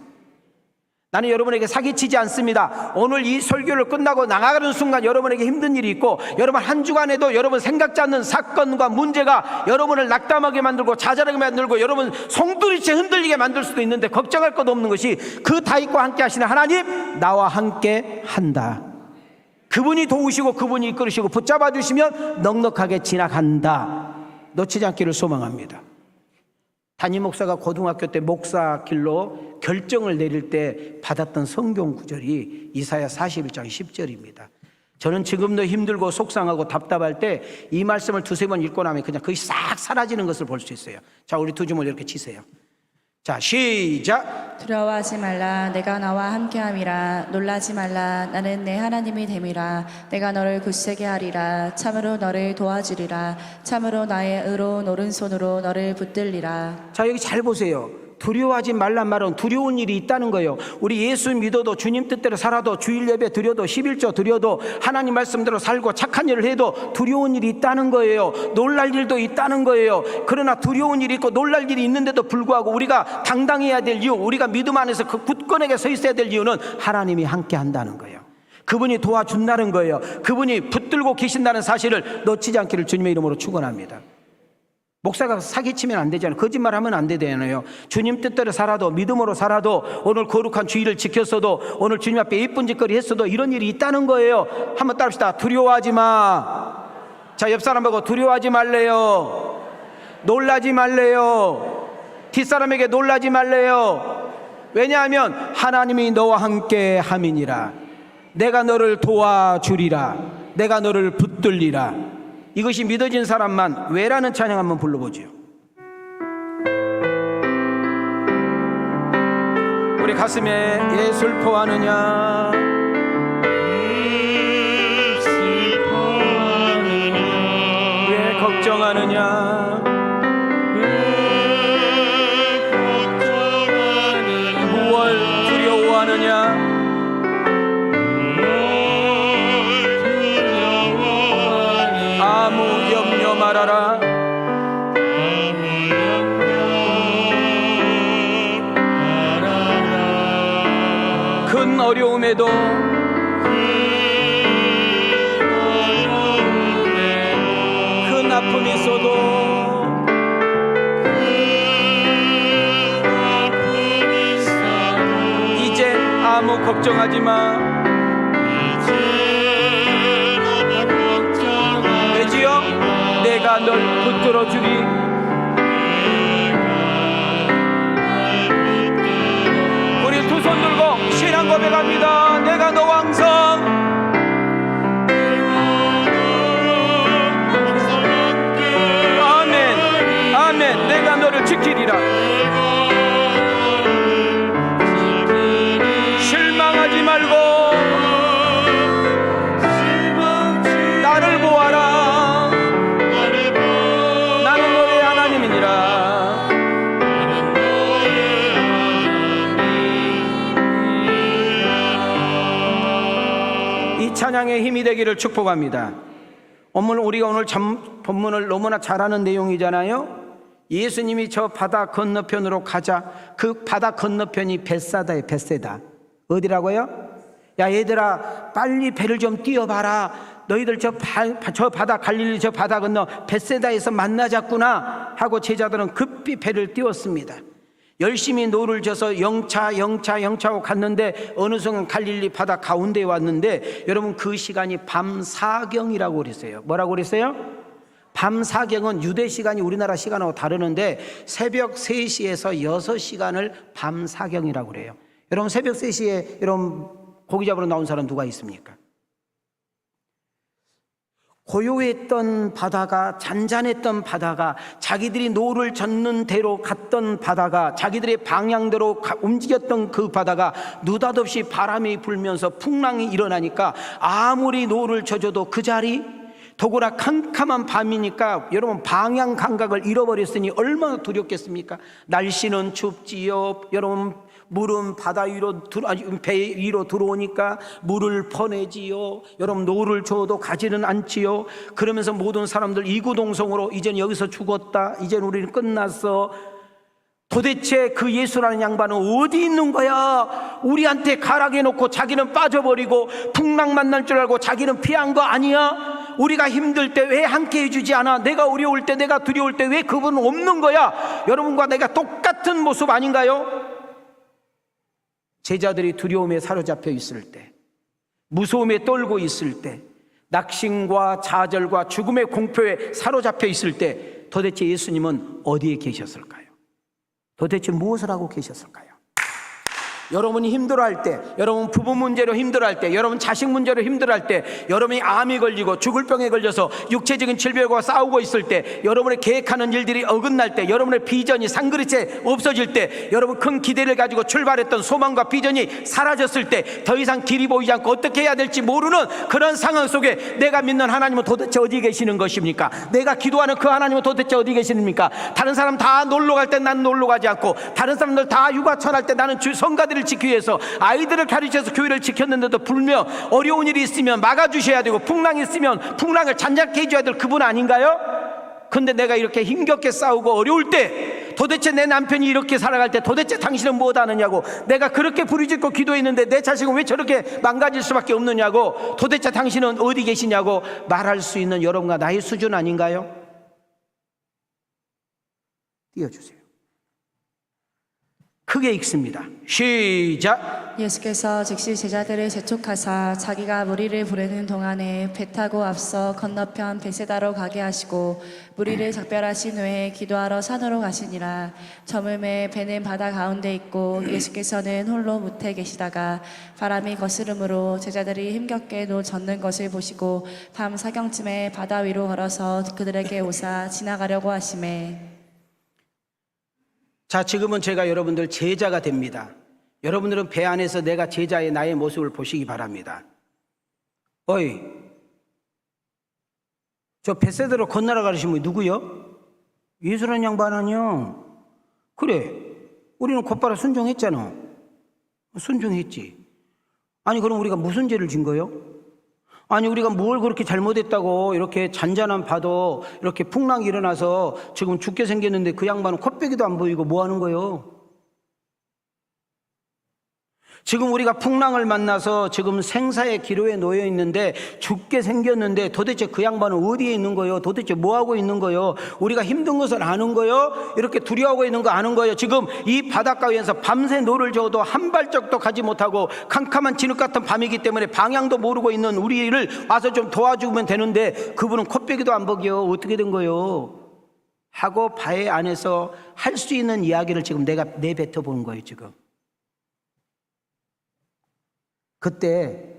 나는 여러분에게 사기치지 않습니다. 오늘 이 설교를 끝나고 나가는 순간 여러분에게 힘든 일이 있고, 여러분 한 주간에도 여러분 생각지 않는 사건과 문제가 여러분을 낙담하게 만들고 좌절하게 만들고 여러분 송두리째 흔들리게 만들 수도 있는데, 걱정할 것 없는 것이 그 다윗과 함께 하시는 하나님, 나와 함께 한다. 그분이 도우시고 그분이 이끌으시고 붙잡아 주시면 넉넉하게 지나간다. 놓치지 않기를 소망합니다. 담임 목사가 고등학교 때 목사 길로 결정을 내릴 때 받았던 성경 구절이 이사야 41장 10절입니다. 저는 지금도 힘들고 속상하고 답답할 때 이 말씀을 두세 번 읽고 나면 그냥 거의 싹 사라지는 것을 볼 수 있어요. 자, 우리 두 주먹 이렇게 치세요. 자, 시작. 두려워하지 말라, 내가 나와 함께함이라. 놀라지 말라, 나는 내 하나님이 됨이라. 내가 너를 굳세게 하리라. 참으로 너를 도와주리라. 참으로 나의 의로운 오른손으로 너를 붙들리라. 자, 여기 잘 보세요. 두려워하지 말란 말은 두려운 일이 있다는 거예요. 우리 예수 믿어도, 주님 뜻대로 살아도, 주일 예배 드려도, 11조 드려도, 하나님 말씀대로 살고 착한 일을 해도 두려운 일이 있다는 거예요. 놀랄 일도 있다는 거예요. 그러나 두려운 일이 있고 놀랄 일이 있는데도 불구하고 우리가 당당해야 될 이유, 우리가 믿음 안에서 그 굳건하게 서 있어야 될 이유는 하나님이 함께 한다는 거예요. 그분이 도와준다는 거예요. 그분이 붙들고 계신다는 사실을 놓치지 않기를 주님의 이름으로 축원합니다. 목사가 사기치면 안 되잖아요. 거짓말하면 안 되잖아요. 주님 뜻대로 살아도, 믿음으로 살아도, 오늘 거룩한 주일을 지켰어도, 오늘 주님 앞에 예쁜 짓거리 했어도 이런 일이 있다는 거예요. 한번 따라합시다. 두려워하지 마. 자, 옆 사람 보고 두려워하지 말래요. 놀라지 말래요. 뒷사람에게 놀라지 말래요. 왜냐하면 하나님이 너와 함께 함이니라. 내가 너를 도와주리라. 내가 너를 붙들리라. 이것이 믿어진 사람만 왜라는 찬양 한번 불러보죠. 우리 가슴에 예 슬퍼하느냐, 왜 걱정하느냐, 무얼 두려워하느냐, 아무 염려 말아라. 큰 어려움에도 큰 아픔이 있어도 이제 아무 걱정하지 마. 왜지요? 내가 널 붙들어 주리. 우리 두 손 들고 신앙 고백합니다. 내가 너와 항상, 아멘, 아멘. 내가 너를 지키리라. 실망하지 말고 나를 보아라. 나는 너의 하나님이니라. 이 찬양의 힘이 되기를 축복합니다. 우리가 오늘 본문을 너무나 잘 아는 내용이잖아요. 예수님이 저 바다 건너편으로 가자. 그 바다 건너편이 벳사다예요. 벳세다. 어디라고요? 야, 얘들아, 빨리 배를 좀 띄워봐라. 너희들 저 바다, 갈릴리 저 바다 건너 벳세다에서 만나자꾸나 하고 제자들은 급히 배를 띄웠습니다. 열심히 노를 져서 영차하고 갔는데 어느 순간 갈릴리 바다 가운데에 왔는데, 여러분 그 시간이 밤 사경이라고 그랬어요. 뭐라고 그랬어요? 밤 사경은 유대 시간이 우리나라 시간하고 다르는데 새벽 3시에서 6시간을 밤 사경이라고 그래요. 여러분 새벽 3시에 여러분 고기 잡으러 나온 사람 누가 있습니까? 고요했던 바다가, 잔잔했던 바다가, 자기들이 노를 젓는 대로 갔던 바다가, 자기들의 방향대로 움직였던 그 바다가 느닷없이 바람이 불면서 풍랑이 일어나니까 아무리 노를 젓어도 그 자리, 더구나 캄캄한 밤이니까 여러분 방향 감각을 잃어버렸으니 얼마나 두렵겠습니까? 날씨는 춥지요. 여러분 물은 바다 위로 배 위로 들어오니까 물을 퍼내지요. 여러분 노를 줘도 가지는 않지요. 그러면서 모든 사람들 이구동성으로 이젠 여기서 죽었다, 이젠 우리는 끝났어. 도대체 그 예수라는 양반은 어디 있는 거야? 우리한테 가락해 놓고 자기는 빠져버리고 풍랑 만날 줄 알고 자기는 피한 거 아니야? 우리가 힘들 때 왜 함께 해주지 않아? 내가 어려울 때, 내가 두려울 때 왜 그분은 없는 거야? 여러분과 내가 똑같은 모습 아닌가요? 제자들이 두려움에 사로잡혀 있을 때, 무서움에 떨고 있을 때, 낙심과 좌절과 죽음의 공포에 사로잡혀 있을 때 도대체 예수님은 어디에 계셨을까요? 도대체 무엇을 하고 계셨을까요? 여러분이 힘들어할 때, 여러분 부부 문제로 힘들어할 때, 여러분 자식 문제로 힘들어할 때, 여러분이 암이 걸리고 죽을 병에 걸려서 육체적인 질병과 싸우고 있을 때, 여러분의 계획하는 일들이 어긋날 때, 여러분의 비전이 상그릇에 없어질 때, 여러분 큰 기대를 가지고 출발했던 소망과 비전이 사라졌을 때, 더 이상 길이 보이지 않고 어떻게 해야 될지 모르는 그런 상황 속에 내가 믿는 하나님은 도대체 어디 계시는 것입니까? 내가 기도하는 그 하나님은 도대체 어디 계십니까? 다른 사람 다 놀러 갈 때 나는 놀러 가지 않고, 다른 사람들 다 육아철할 때 나는 성가들을 지키기 위해서 아이들을 가르쳐서 교회를 지켰는데도 불며 어려운 일이 있으면 막아주셔야 되고, 풍랑이 있으면 풍랑을 잔잔케 해줘야 될 그분 아닌가요? 근데 내가 이렇게 힘겹게 싸우고 어려울 때, 도대체 내 남편이 이렇게 살아갈 때 도대체 당신은 무엇 하느냐고, 내가 그렇게 부르짖고 기도했는데 내 자식은 왜 저렇게 망가질 수밖에 없느냐고, 도대체 당신은 어디 계시냐고 말할 수 있는 여러분과 나의 수준 아닌가요? 띄워주세요. 크게 읽습니다. 시작. 예수께서 즉시 제자들을 재촉하사 자기가 무리를 부르는 동안에 배 타고 앞서 건너편 베세다로 가게 하시고 무리를 작별하신 후에 기도하러 산으로 가시니라. 저물매 배는 바다 가운데 있고 예수께서는 홀로 무태 계시다가 바람이 거스름으로 제자들이 힘겹게 노 젓는 것을 보시고 밤 사경쯤에 바다 위로 걸어서 그들에게 오사 지나가려고 하시매. 자, 지금은 제가 여러분들 제자가 됩니다. 여러분들은 배 안에서 내가 제자의 나의 모습을 보시기 바랍니다. 어이, 저 베세다로 건너라 가르신 분이 누구요? 예수라는 양반 아니야. 그래, 우리는 곧바로 순종했잖아. 순종했지. 아니 그럼 우리가 무슨 죄를 진 거요? 아니 우리가 뭘 그렇게 잘못했다고 이렇게 잔잔한 파도, 이렇게 풍랑이 일어나서 지금 죽게 생겼는데 그 양반은 콧배기도 안 보이고 뭐 하는 거요? 지금 우리가 풍랑을 만나서 지금 생사의 기로에 놓여 있는데 죽게 생겼는데 도대체 그 양반은 어디에 있는 거예요? 도대체 뭐 하고 있는 거예요? 우리가 힘든 것을 아는 거예요? 이렇게 두려워하고 있는 거 아는 거예요? 지금 이 바닷가 위에서 밤새 노를 저어도 한 발짝도 가지 못하고 캄캄한 진흙 같은 밤이기 때문에 방향도 모르고 있는 우리를 와서 좀 도와주면 되는데 그분은 콧배기도 안 보기요. 어떻게 된 거예요? 하고 배 안에서 할 수 있는 이야기를 지금 내가 내뱉어 보는 거예요. 지금 그때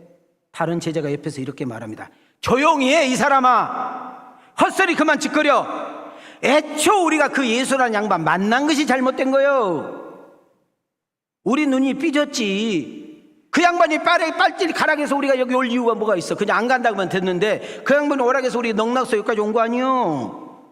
다른 제자가 옆에서 이렇게 말합니다. 조용히 해 이 사람아, 헛소리 그만 짓거려. 애초 우리가 그 예수라는 양반 만난 것이 잘못된 거예요. 우리 눈이 삐졌지. 그 양반이 빨리 가락해서 우리가 여기 올 이유가 뭐가 있어? 그냥 안 간다고만 됐는데 그 양반이 오락해서 우리 넉넉서 여기까지 온 거 아니요.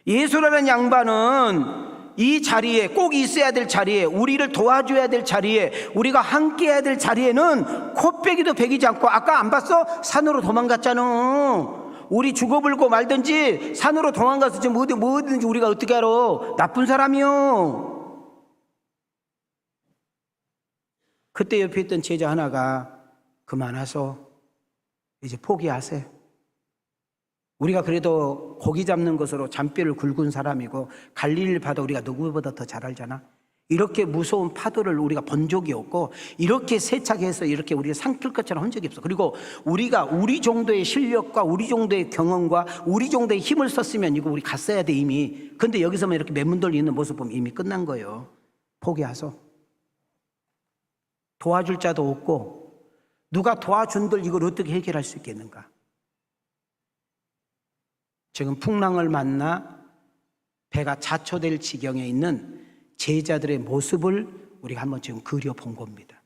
예수라는 양반은 이 자리에 꼭 있어야 될 자리에, 우리를 도와줘야 될 자리에, 우리가 함께 해야 될 자리에는 콧배기도 배기지 않고, 아까 안 봤어? 산으로 도망갔잖아. 우리 죽어불고 말든지 산으로 도망가서 지금 뭐든지 우리가 어떻게 알아? 나쁜 사람이요. 그때 옆에 있던 제자 하나가 그만하소, 이제 포기하세요. 우리가 그래도 고기 잡는 것으로 잔뼈를 굵은 사람이고 갈릴리 바다 우리가 누구보다 더 잘 알잖아. 이렇게 무서운 파도를 우리가 본 적이 없고 이렇게 세차게 해서 이렇게 우리가 삼킬 것처럼 한 적이 없어. 그리고 우리가 우리 정도의 실력과 우리 정도의 경험과 우리 정도의 힘을 썼으면 이거 우리 갔어야 돼 이미. 근데 여기서만 이렇게 맨문돌 있는 모습 보면 이미 끝난 거예요. 포기하소. 도와줄 자도 없고 누가 도와준들 이걸 어떻게 해결할 수 있겠는가? 지금 풍랑을 만나 배가 자초될 지경에 있는 제자들의 모습을 우리가 한번 지금 그려본 겁니다.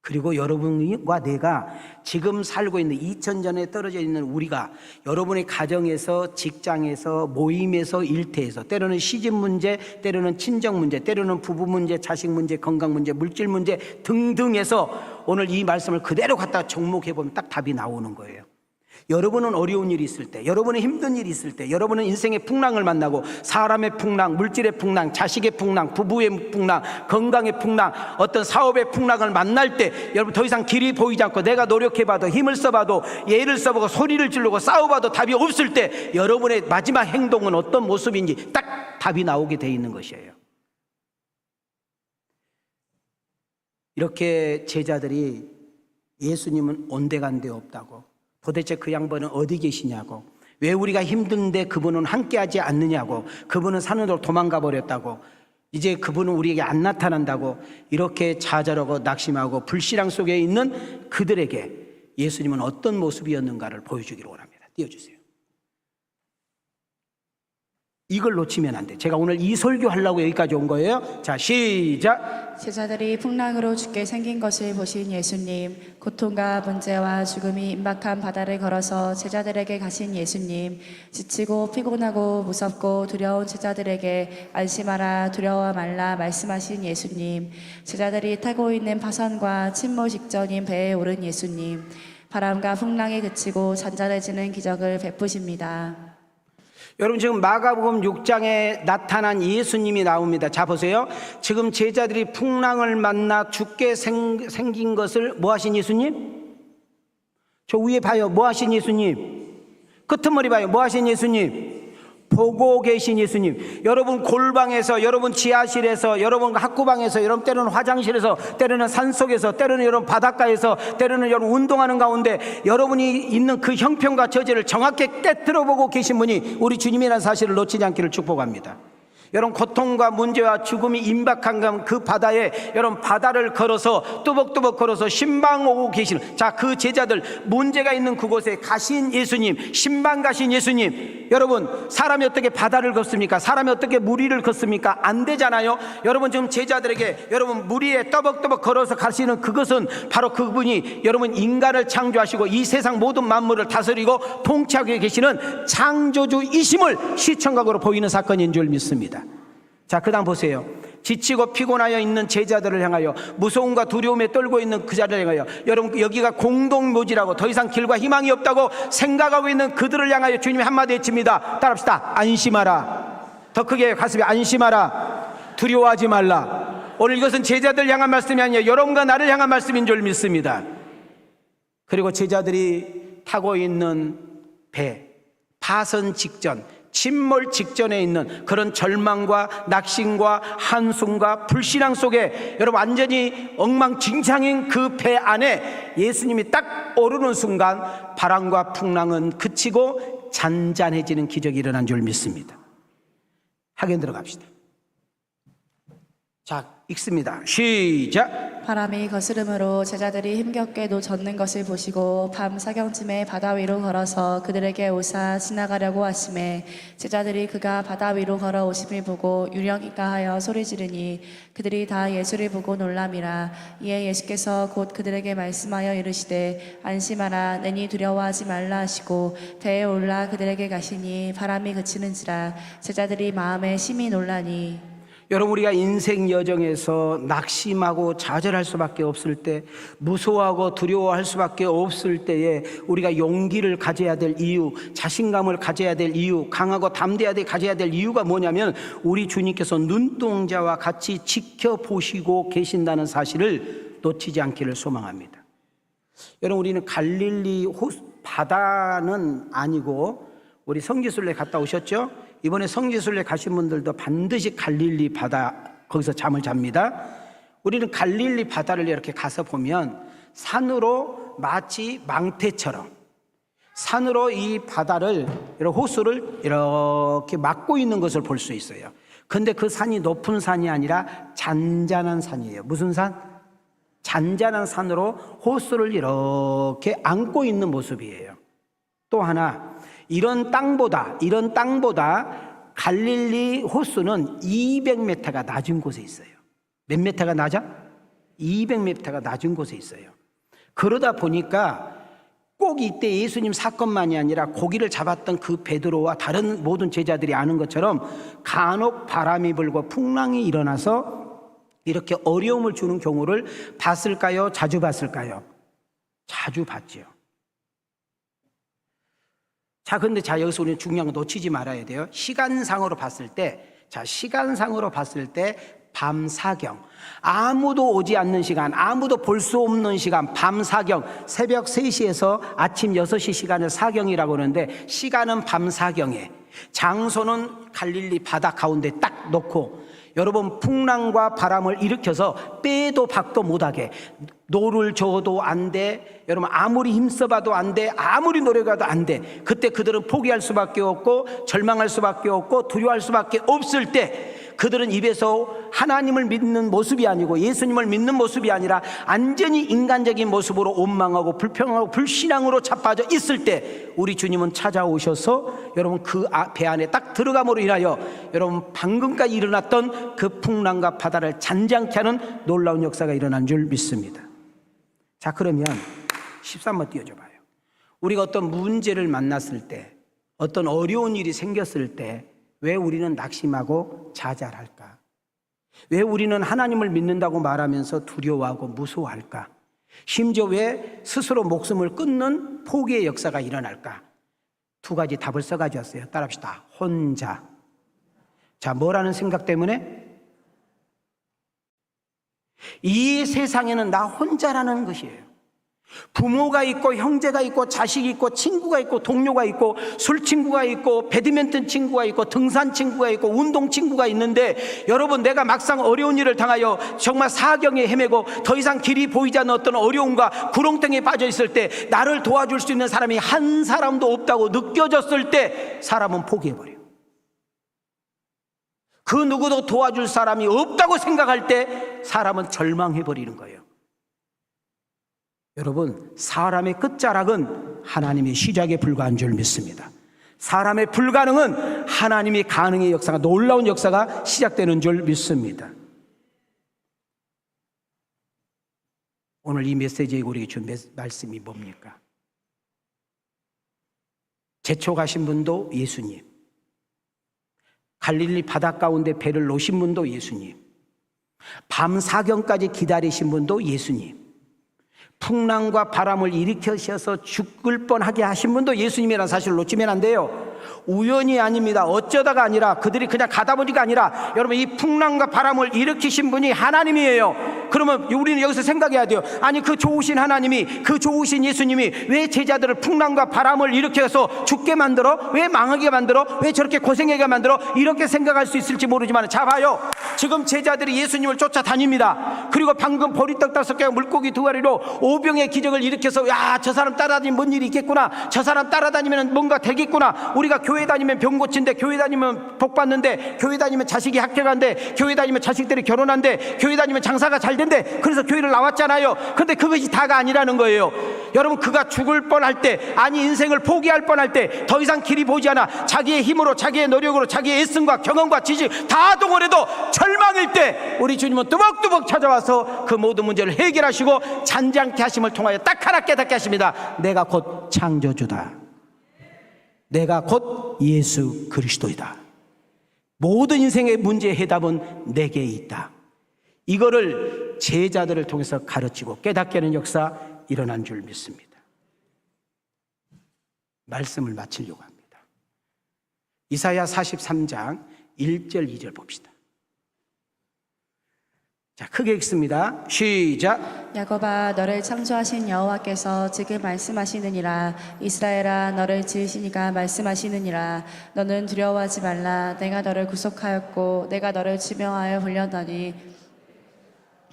그리고 여러분과 내가 지금 살고 있는 2000년에 떨어져 있는 우리가 여러분의 가정에서, 직장에서, 모임에서, 일터에서, 때로는 시집 문제, 때로는 친정 문제, 때로는 부부 문제, 자식 문제, 건강 문제, 물질 문제 등등에서 오늘 이 말씀을 그대로 갖다 접목해 보면 딱 답이 나오는 거예요. 여러분은 어려운 일이 있을 때, 여러분은 힘든 일이 있을 때, 여러분은 인생의 풍랑을 만나고 사람의 풍랑, 물질의 풍랑, 자식의 풍랑, 부부의 풍랑, 건강의 풍랑, 어떤 사업의 풍랑을 만날 때 여러분 더 이상 길이 보이지 않고 내가 노력해봐도 힘을 써봐도 예를 써보고 소리를 지르고 싸워봐도 답이 없을 때 여러분의 마지막 행동은 어떤 모습인지 딱 답이 나오게 돼 있는 것이에요. 이렇게 제자들이 예수님은 온데간데 없다고, 도대체 그 양반은 어디 계시냐고, 왜 우리가 힘든데 그분은 함께하지 않느냐고, 그분은 산으로 도망가 버렸다고, 이제 그분은 우리에게 안 나타난다고 이렇게 좌절하고 낙심하고 불신앙 속에 있는 그들에게 예수님은 어떤 모습이었는가를 보여주기를 원합니다. 띄워주세요. 이걸 놓치면 안 돼. 제가 오늘 이 설교하려고 여기까지 온 거예요. 자, 시작. 제자들이 풍랑으로 죽게 생긴 것을 보신 예수님, 고통과 문제와 죽음이 임박한 바다를 걸어서 제자들에게 가신 예수님, 지치고 피곤하고 무섭고 두려운 제자들에게 안심하라, 두려워 말라 말씀하신 예수님, 제자들이 타고 있는 파선과 침몰 직전인 배에 오른 예수님, 바람과 풍랑이 그치고 잔잔해지는 기적을 베푸십니다. 여러분, 지금 마가복음 6장에 나타난 예수님이 나옵니다. 자, 보세요. 지금 제자들이 풍랑을 만나 죽게 생긴 것을 뭐 하신 예수님? 저 위에 봐요. 뭐 하신 예수님? 끄트머리 봐요. 뭐 하신 예수님? 보고 계신 예수님. 여러분 골방에서, 여러분 지하실에서, 여러분 학구방에서, 여러분 때로는 화장실에서, 때로는 산속에서, 때로는 여러분 바닷가에서, 때로는 여러분 운동하는 가운데 여러분이 있는 그 형편과 처지를 정확히 깨뜨려 보고 계신 분이 우리 주님이라는 사실을 놓치지 않기를 축복합니다. 여러분 고통과 문제와 죽음이 임박한 그 바다에 여러분 바다를 걸어서 뚜벅뚜벅 걸어서 신방 오고 계시는, 자, 그 제자들 문제가 있는 그곳에 가신 예수님, 신방 가신 예수님. 여러분 사람이 어떻게 바다를 걷습니까? 사람이 어떻게 물 위를 걷습니까? 안 되잖아요. 여러분 지금 제자들에게 여러분 물 위에 떠벅떠벅 걸어서 가시는 그것은 바로 그분이 여러분 인간을 창조하시고 이 세상 모든 만물을 다스리고 통치하고 계시는 창조주이심을 시청각으로 보이는 사건인 줄 믿습니다. 자, 그 다음 보세요. 지치고 피곤하여 있는 제자들을 향하여, 무서움과 두려움에 떨고 있는 그 자들을 향하여, 여러분 여기가 공동묘지라고 더 이상 길과 희망이 없다고 생각하고 있는 그들을 향하여 주님이 한마디 외칩니다. 따라합시다. 안심하라. 더 크게 가슴에 안심하라. 두려워하지 말라. 오늘 이것은 제자들 향한 말씀이 아니라 여러분과 나를 향한 말씀인 줄 믿습니다. 그리고 제자들이 타고 있는 배, 파선 직전, 침몰 직전에 있는 그런 절망과 낙심과 한숨과 불신앙 속에 여러분 완전히 엉망진창인 그 배 안에 예수님이 딱 오르는 순간 바람과 풍랑은 그치고 잔잔해지는 기적이 일어난 줄 믿습니다. 학연 들어갑시다. 자, 읽습니다. 시작. 바람이 거스름으로 제자들이 힘겹게도 젖는 것을 보시고 밤 사경쯤에 바다 위로 걸어서 그들에게 오사 지나가려고 하심에 제자들이 그가 바다 위로 걸어오심을 보고 유령인가 하여 소리 지르니 그들이 다 예수를 보고 놀람이라. 이에 예수께서 곧 그들에게 말씀하여 이르시되 안심하라, 내니 두려워하지 말라 하시고 배에 올라 그들에게 가시니 바람이 그치는지라. 제자들이 마음에 심히 놀라니. 여러분 우리가 인생 여정에서 낙심하고 좌절할 수밖에 없을 때, 무서워하고 두려워할 수밖에 없을 때에 우리가 용기를 가져야 될 이유, 자신감을 가져야 될 이유, 강하고 담대하게 가져야 될 이유가 뭐냐면 우리 주님께서 눈동자와 같이 지켜보시고 계신다는 사실을 놓치지 않기를 소망합니다. 여러분 우리는 갈릴리 바다는 아니고, 우리 성지순례 갔다 오셨죠? 이번에 성지순례 가신 분들도 반드시 갈릴리 바다 거기서 잠을 잡니다. 우리는 갈릴리 바다를 이렇게 가서 보면 산으로 마치 망태처럼 산으로 이 바다를, 이런 호수를 이렇게 막고 있는 것을 볼 수 있어요. 근데 그 산이 높은 산이 아니라 잔잔한 산이에요. 무슨 산? 잔잔한 산으로 호수를 이렇게 안고 있는 모습이에요. 또 하나, 이런 땅보다 갈릴리 호수는 200m가 낮은 곳에 있어요. 몇 메타가 낮아? 200m가 낮은 곳에 있어요. 그러다 보니까 꼭 이때 예수님 사건만이 아니라 고기를 잡았던 그 베드로와 다른 모든 제자들이 아는 것처럼 간혹 바람이 불고 풍랑이 일어나서 이렇게 어려움을 주는 경우를 봤을까요? 자주 봤을까요? 자주 봤죠. 자, 근데 여기서 우리는 중요한 거 놓치지 말아야 돼요. 시간상으로 봤을 때, 밤 사경, 아무도 오지 않는 시간, 아무도 볼 수 없는 시간, 밤 사경, 새벽 3시에서 아침 6시 시간을 사경이라고 하는데, 시간은 밤 사경에, 장소는 갈릴리 바다 가운데 딱 놓고, 여러분 풍랑과 바람을 일으켜서 빼도 박도 못하게, 노를 저어도 안 돼, 여러분 아무리 힘써봐도 안 돼, 아무리 노력해도 안 돼. 그때 그들은 포기할 수밖에 없고 절망할 수밖에 없고 두려워할 수밖에 없을 때, 그들은 입에서 하나님을 믿는 모습이 아니고 예수님을 믿는 모습이 아니라 완전히 인간적인 모습으로 원망하고 불평하고 불신앙으로 자빠져 있을 때, 우리 주님은 찾아오셔서 여러분 그 배 안에 딱 들어감으로 인하여 여러분 방금까지 일어났던 그 풍랑과 바다를 잔잔케 하는 놀라운 역사가 일어난 줄 믿습니다. 자, 그러면 13번 띄워줘봐요. 우리가 어떤 문제를 만났을 때, 어떤 어려운 일이 생겼을 때 왜 우리는 낙심하고 좌절할까? 왜 우리는 하나님을 믿는다고 말하면서 두려워하고 무서워할까? 심지어 왜 스스로 목숨을 끊는 포기의 역사가 일어날까? 2가지 답을 써가지고 왔어요. 따라합시다. 혼자. 자, 뭐라는 생각 때문에? 이 세상에는 나 혼자라는 것이에요. 부모가 있고 형제가 있고 자식이 있고 친구가 있고 동료가 있고 술 친구가 있고 배드민턴 친구가 있고 등산 친구가 있고 운동 친구가 있는데, 여러분 내가 막상 어려운 일을 당하여 정말 사경에 헤매고 더 이상 길이 보이지 않는 어떤 어려움과 구렁텅이에 빠져 있을 때 나를 도와줄 수 있는 사람이 한 사람도 없다고 느껴졌을 때 사람은 포기해버려요. 그 누구도 도와줄 사람이 없다고 생각할 때 사람은 절망해버리는 거예요. 여러분, 사람의 끝자락은 하나님의 시작에 불과한 줄 믿습니다. 사람의 불가능은 하나님의 가능의 역사가, 놀라운 역사가 시작되는 줄 믿습니다. 오늘 이 메시지에 우리에게 준 말씀이 뭡니까? 재촉하신 분도 예수님, 갈릴리 바다 가운데 배를 놓으신 분도 예수님, 밤 사경까지 기다리신 분도 예수님, 풍랑과 바람을 일으키셔서 죽을 뻔하게 하신 분도 예수님이라는 사실을 놓치면 안 돼요. 우연이 아닙니다. 어쩌다가 아니라, 그들이 그냥 가다 보니까 아니라, 여러분 이 풍랑과 바람을 일으키신 분이 하나님이에요. 그러면 우리는 여기서 생각해야 돼요. 아니, 그 좋으신 하나님이, 그 좋으신 예수님이 왜 제자들을 풍랑과 바람을 일으켜서 죽게 만들어? 왜 망하게 만들어? 왜 저렇게 고생하게 만들어? 이렇게 생각할 수 있을지 모르지만, 자 봐요. 지금 제자들이 예수님을 쫓아다닙니다. 그리고 방금 보리떡 5개와 물고기 2마리로 오병의 기적을 일으켜서, 야, 저 사람 따라다니면 뭔 일이 있겠구나, 저 사람 따라다니면 뭔가 되겠구나, 우리가 교회 다니면 병 고친대, 교회 다니면 복 받는데, 교회 다니면 자식이 합격한대, 교회 다니면 자식들이 결혼한대, 교회 다니면 장사가 잘 된대, 그래서 교회를 나왔잖아요. 근데 그것이 다가 아니라는 거예요. 여러분, 그가 죽을 뻔할 때, 아니 인생을 포기할 뻔할 때, 더 이상 길이 보이지 않아, 자기의 힘으로, 자기의 노력으로, 자기의 애씀과 경험과 지식 다 동원해도 절망일 때, 우리 주님은 뚜벅뚜벅 찾아와서 그 모든 문제를 해결하시고 잔잔케 하심을 통하여 딱 하나 깨닫게 하십니다. 내가 곧 창조주다. 내가 곧 예수 그리스도이다. 모든 인생의 문제의 해답은 내게 있다. 이거를 제자들을 통해서 가르치고 깨닫게 하는 역사 일어난 줄 믿습니다. 말씀을 마치려고 합니다. 이사야 43장 1절 2절 봅시다. 자, 크게 읽습니다. 시작. 야곱아, 너를 창조하신 여호와께서 지금 말씀하시느니라. 이스라엘아, 너를 지으시니가 말씀하시느니라. 너는 두려워하지 말라. 내가 너를 구속하였고 내가 너를 지명하여 불렸더니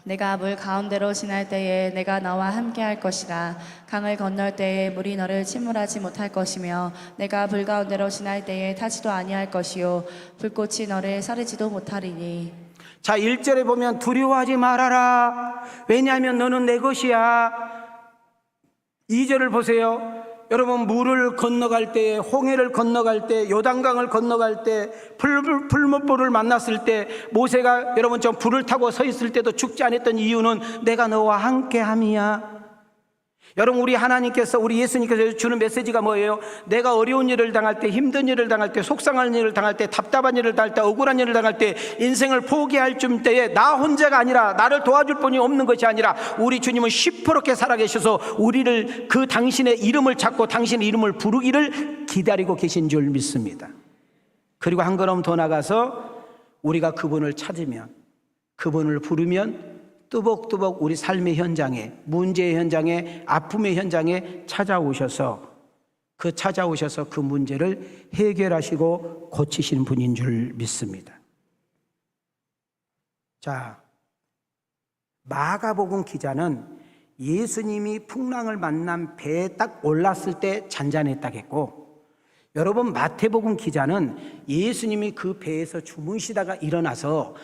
내가 물 가운데로 지날 때에 내가 너와 함께 할 것이라. 강을 건널 때에 물이 너를 침몰하지 못할 것이며 내가 불 가운데로 지날 때에 타지도 아니할 것이요 불꽃이 너를 사르지도 못하리니. 자, 1절에 보면 두려워하지 말아라. 왜냐하면 너는 내 것이야. 2절을 보세요. 여러분 물을 건너갈 때, 홍해를 건너갈 때, 요단강을 건너갈 때, 풀무불을 만났을 때, 모세가 여러분 저 불을 타고 서 있을 때도 죽지 않았던 이유는 내가 너와 함께함이야. 여러분 우리 하나님께서, 우리 예수님께서 주는 메시지가 뭐예요? 내가 어려운 일을 당할 때, 힘든 일을 당할 때, 속상한 일을 당할 때, 답답한 일을 당할 때, 억울한 일을 당할 때, 인생을 포기할 쯤 때에 나 혼자가 아니라, 나를 도와줄 분이 없는 것이 아니라 우리 주님은 시퍼렇게 살아계셔서 우리를, 그 당신의 이름을 찾고 당신의 이름을 부르기를 기다리고 계신 줄 믿습니다. 그리고 한 걸음 더 나가서 우리가 그분을 찾으면, 그분을 부르면 뚜벅뚜벅 우리 삶의 현장에, 문제의 현장에, 아픔의 현장에 찾아오셔서 그 문제를 해결하시고 고치시는 분인 줄 믿습니다. 자, 마가복음 기자는 예수님이 풍랑을 만난 배에 딱 올랐을 때 잔잔했다겠고, 여러분 마태복음 기자는 예수님이 그 배에서 주무시다가 일어나서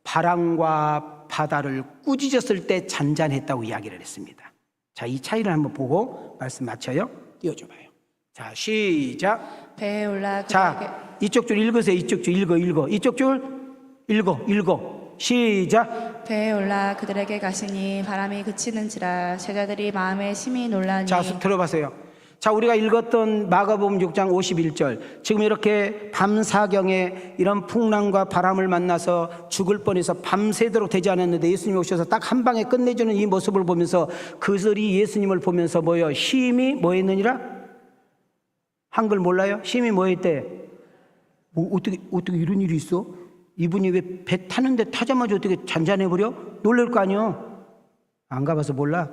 바람과 바다를 꾸짖었을 때 잔잔했다고 이야기를 했습니다. 자, 이 차이를 한번 보고 말씀 맞춰요. 띄워줘봐요. 자, 시작. 배에 올라 자, 이쪽 줄 읽으세요. 이쪽 줄 읽어. 이쪽 줄 읽어. 시작. 배에 올라 그들에게 가시니 바람이 그치는지라 제자들이 마음에 심히 놀라니. 자, 들어보세요. 자, 우리가 읽었던 마가복음 6장 51절, 지금 이렇게 밤사경에 이런 풍랑과 바람을 만나서 죽을 뻔해서 밤새도록 되지 않았는데 예수님이 오셔서 딱 한 방에 끝내주는 이 모습을 보면서 그들이 예수님을 보면서 뭐요? 심히 뭐 했느니라? 한글 몰라요? 심히 뭐 했대? 뭐 어떻게 이런 일이 있어? 이분이 왜 배 타는데 타자마자 어떻게 잔잔해버려? 놀랄 거 아니요? 안 가봐서 몰라?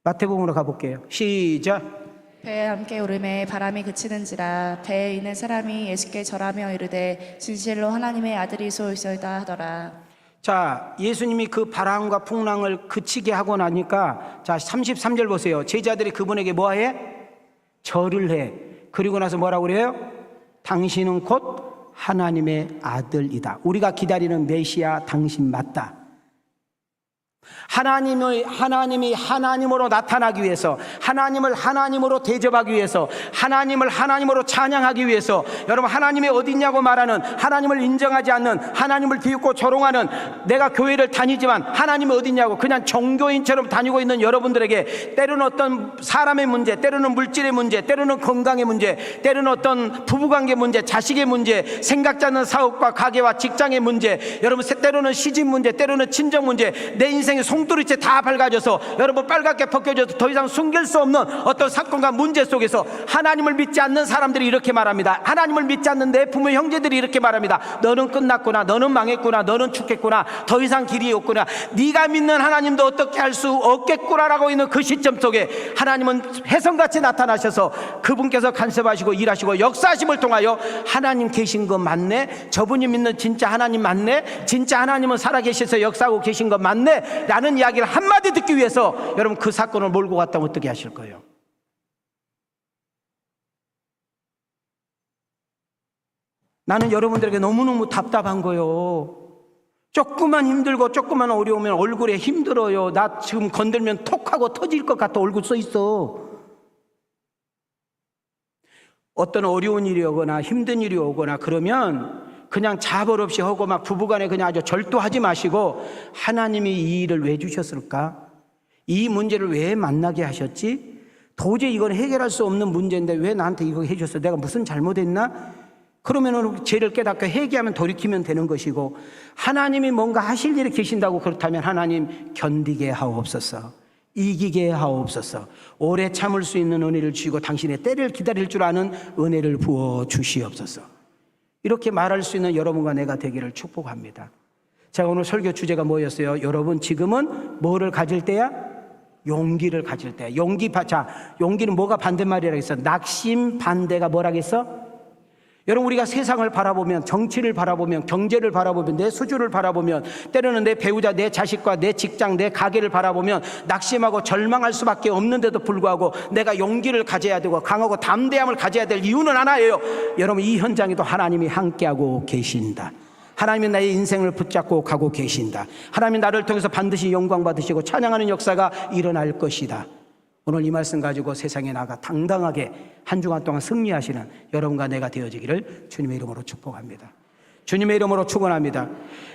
마태복음으로 가볼게요. 시작. 배에 함께 오름에 바람이 그치는지라 배에 있는 사람이 예수께 절하며 이르되 진실로 하나님의 아들이소이소이다 하더라. 자, 예수님이 그 바람과 풍랑을 그치게 하고 나니까, 자 33절 보세요. 제자들이 그분에게 뭐해? 절을 해. 그리고 나서 뭐라고 그래요? 당신은 곧 하나님의 아들이다. 우리가 기다리는 메시아 당신 맞다. 하나님이 하나님으로 나타나기 위해서, 하나님을 하나님으로 대접하기 위해서, 하나님을 하나님으로 찬양하기 위해서, 여러분 하나님이 어디 있냐고 말하는, 하나님을 인정하지 않는, 하나님을 비웃고 조롱하는, 내가 교회를 다니지만 하나님이 어디 있냐고 그냥 종교인처럼 다니고 있는 여러분들에게 때로는 어떤 사람의 문제, 때로는 물질의 문제, 때로는 건강의 문제, 때로는 어떤 부부관계 문제, 자식의 문제, 생각지 않는 사업과 가게와 직장의 문제, 여러분 때로는 시집 문제, 때로는 친정 문제, 내 인생의 송두리째 다 밝아져서 여러분 빨갛게 벗겨져서 더 이상 숨길 수 없는 어떤 사건과 문제 속에서 하나님을 믿지 않는 사람들이 이렇게 말합니다. 하나님을 믿지 않는 내 부모 형제들이 이렇게 말합니다. 너는 끝났구나, 너는 망했구나, 너는 죽겠구나, 더 이상 길이 없구나, 네가 믿는 하나님도 어떻게 할 수 없겠구나라고 있는 그 시점 속에 하나님은 혜성같이 나타나셔서 그분께서 간섭하시고 일하시고 역사하심을 통하여 하나님 계신 거 맞네, 저분이 믿는 진짜 하나님 맞네, 진짜 하나님은 살아계셔서 역사하고 계신 거 맞네 라는 이야기를 한마디 듣기 위해서 여러분 그 사건을 몰고 갔다면 어떻게 하실 거예요? 나는 여러분들에게 너무너무 답답한 거예요. 조금만 힘들고 조금만 어려우면 얼굴에 힘들어요. 나 지금 건들면 톡하고 터질 것 같아 얼굴 써 있어. 어떤 어려운 일이 오거나 힘든 일이 오거나 그러면 그냥 자벌 없이 하고 막 부부간에 그냥 아주 절도하지 마시고, 하나님이 이 일을 왜 주셨을까? 이 문제를 왜 만나게 하셨지? 도저히 이건 해결할 수 없는 문제인데 왜 나한테 이거 해줬어? 내가 무슨 잘못했나? 그러면 죄를 깨닫고 회개하면 돌이키면 되는 것이고, 하나님이 뭔가 하실 일이 계신다고 그렇다면 하나님 견디게 하옵소서, 이기게 하옵소서, 오래 참을 수 있는 은혜를 주시고 당신의 때를 기다릴 줄 아는 은혜를 부어 주시옵소서. 이렇게 말할 수 있는 여러분과 내가 되기를 축복합니다. 제가 오늘 설교 주제가 뭐였어요? 여러분 지금은 뭐를 가질 때야? 용기를 가질 때야. 용기는 뭐가 반대말이라고 했어? 낙심 반대가 뭐라고 했어? 여러분 우리가 세상을 바라보면, 정치를 바라보면, 경제를 바라보면, 내 수주를 바라보면, 때로는 내 배우자, 내 자식과 내 직장, 내 가게를 바라보면 낙심하고 절망할 수밖에 없는데도 불구하고 내가 용기를 가져야 되고 강하고 담대함을 가져야 될 이유는 하나예요. 여러분 이 현장에도 하나님이 함께하고 계신다. 하나님이 나의 인생을 붙잡고 가고 계신다. 하나님이 나를 통해서 반드시 영광 받으시고 찬양하는 역사가 일어날 것이다. 오늘 이 말씀 가지고 세상에 나가 당당하게 한 주간 동안 승리하시는 여러분과 내가 되어지기를 주님의 이름으로 축복합니다. 주님의 이름으로 축원합니다.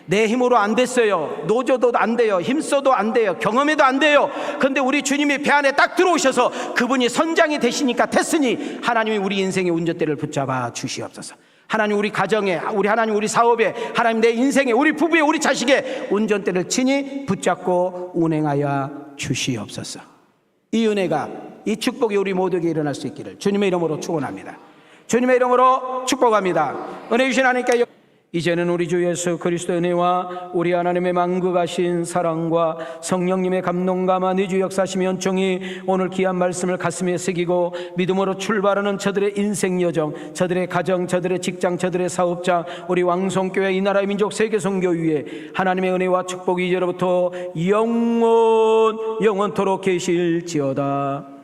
내 힘으로 안 됐어요. 노조도 안 돼요. 힘써도 안 돼요. 경험해도 안 돼요. 그런데 우리 주님이 배 안에 딱 들어오셔서 그분이 선장이 되시니까 됐으니 하나님이 우리 인생의 운전대를 붙잡아 주시옵소서. 하나님 우리 가정에, 하나님 우리 사업에, 하나님 내 인생에, 우리 부부에, 우리 자식에 운전대를 친히 붙잡고 운행하여 주시옵소서. 이 은혜가, 이 축복이 우리 모두에게 일어날 수 있기를 주님의 이름으로 축원합니다. 주님의 이름으로 축복합니다. 은혜 주신 하나님께 이제는 우리 주 예수 그리스도의 은혜와 우리 하나님의 만극하신 사랑과 성령님의 감동감화 내주 역사하시며 연총이 오늘 귀한 말씀을 가슴에 새기고 믿음으로 출발하는 저들의 인생 여정, 저들의 가정, 저들의 직장, 저들의 사업장, 우리 왕성교회 이 나라의 민족 세계선교 위에 하나님의 은혜와 축복이 이제로부터 영원토록 계실지어다.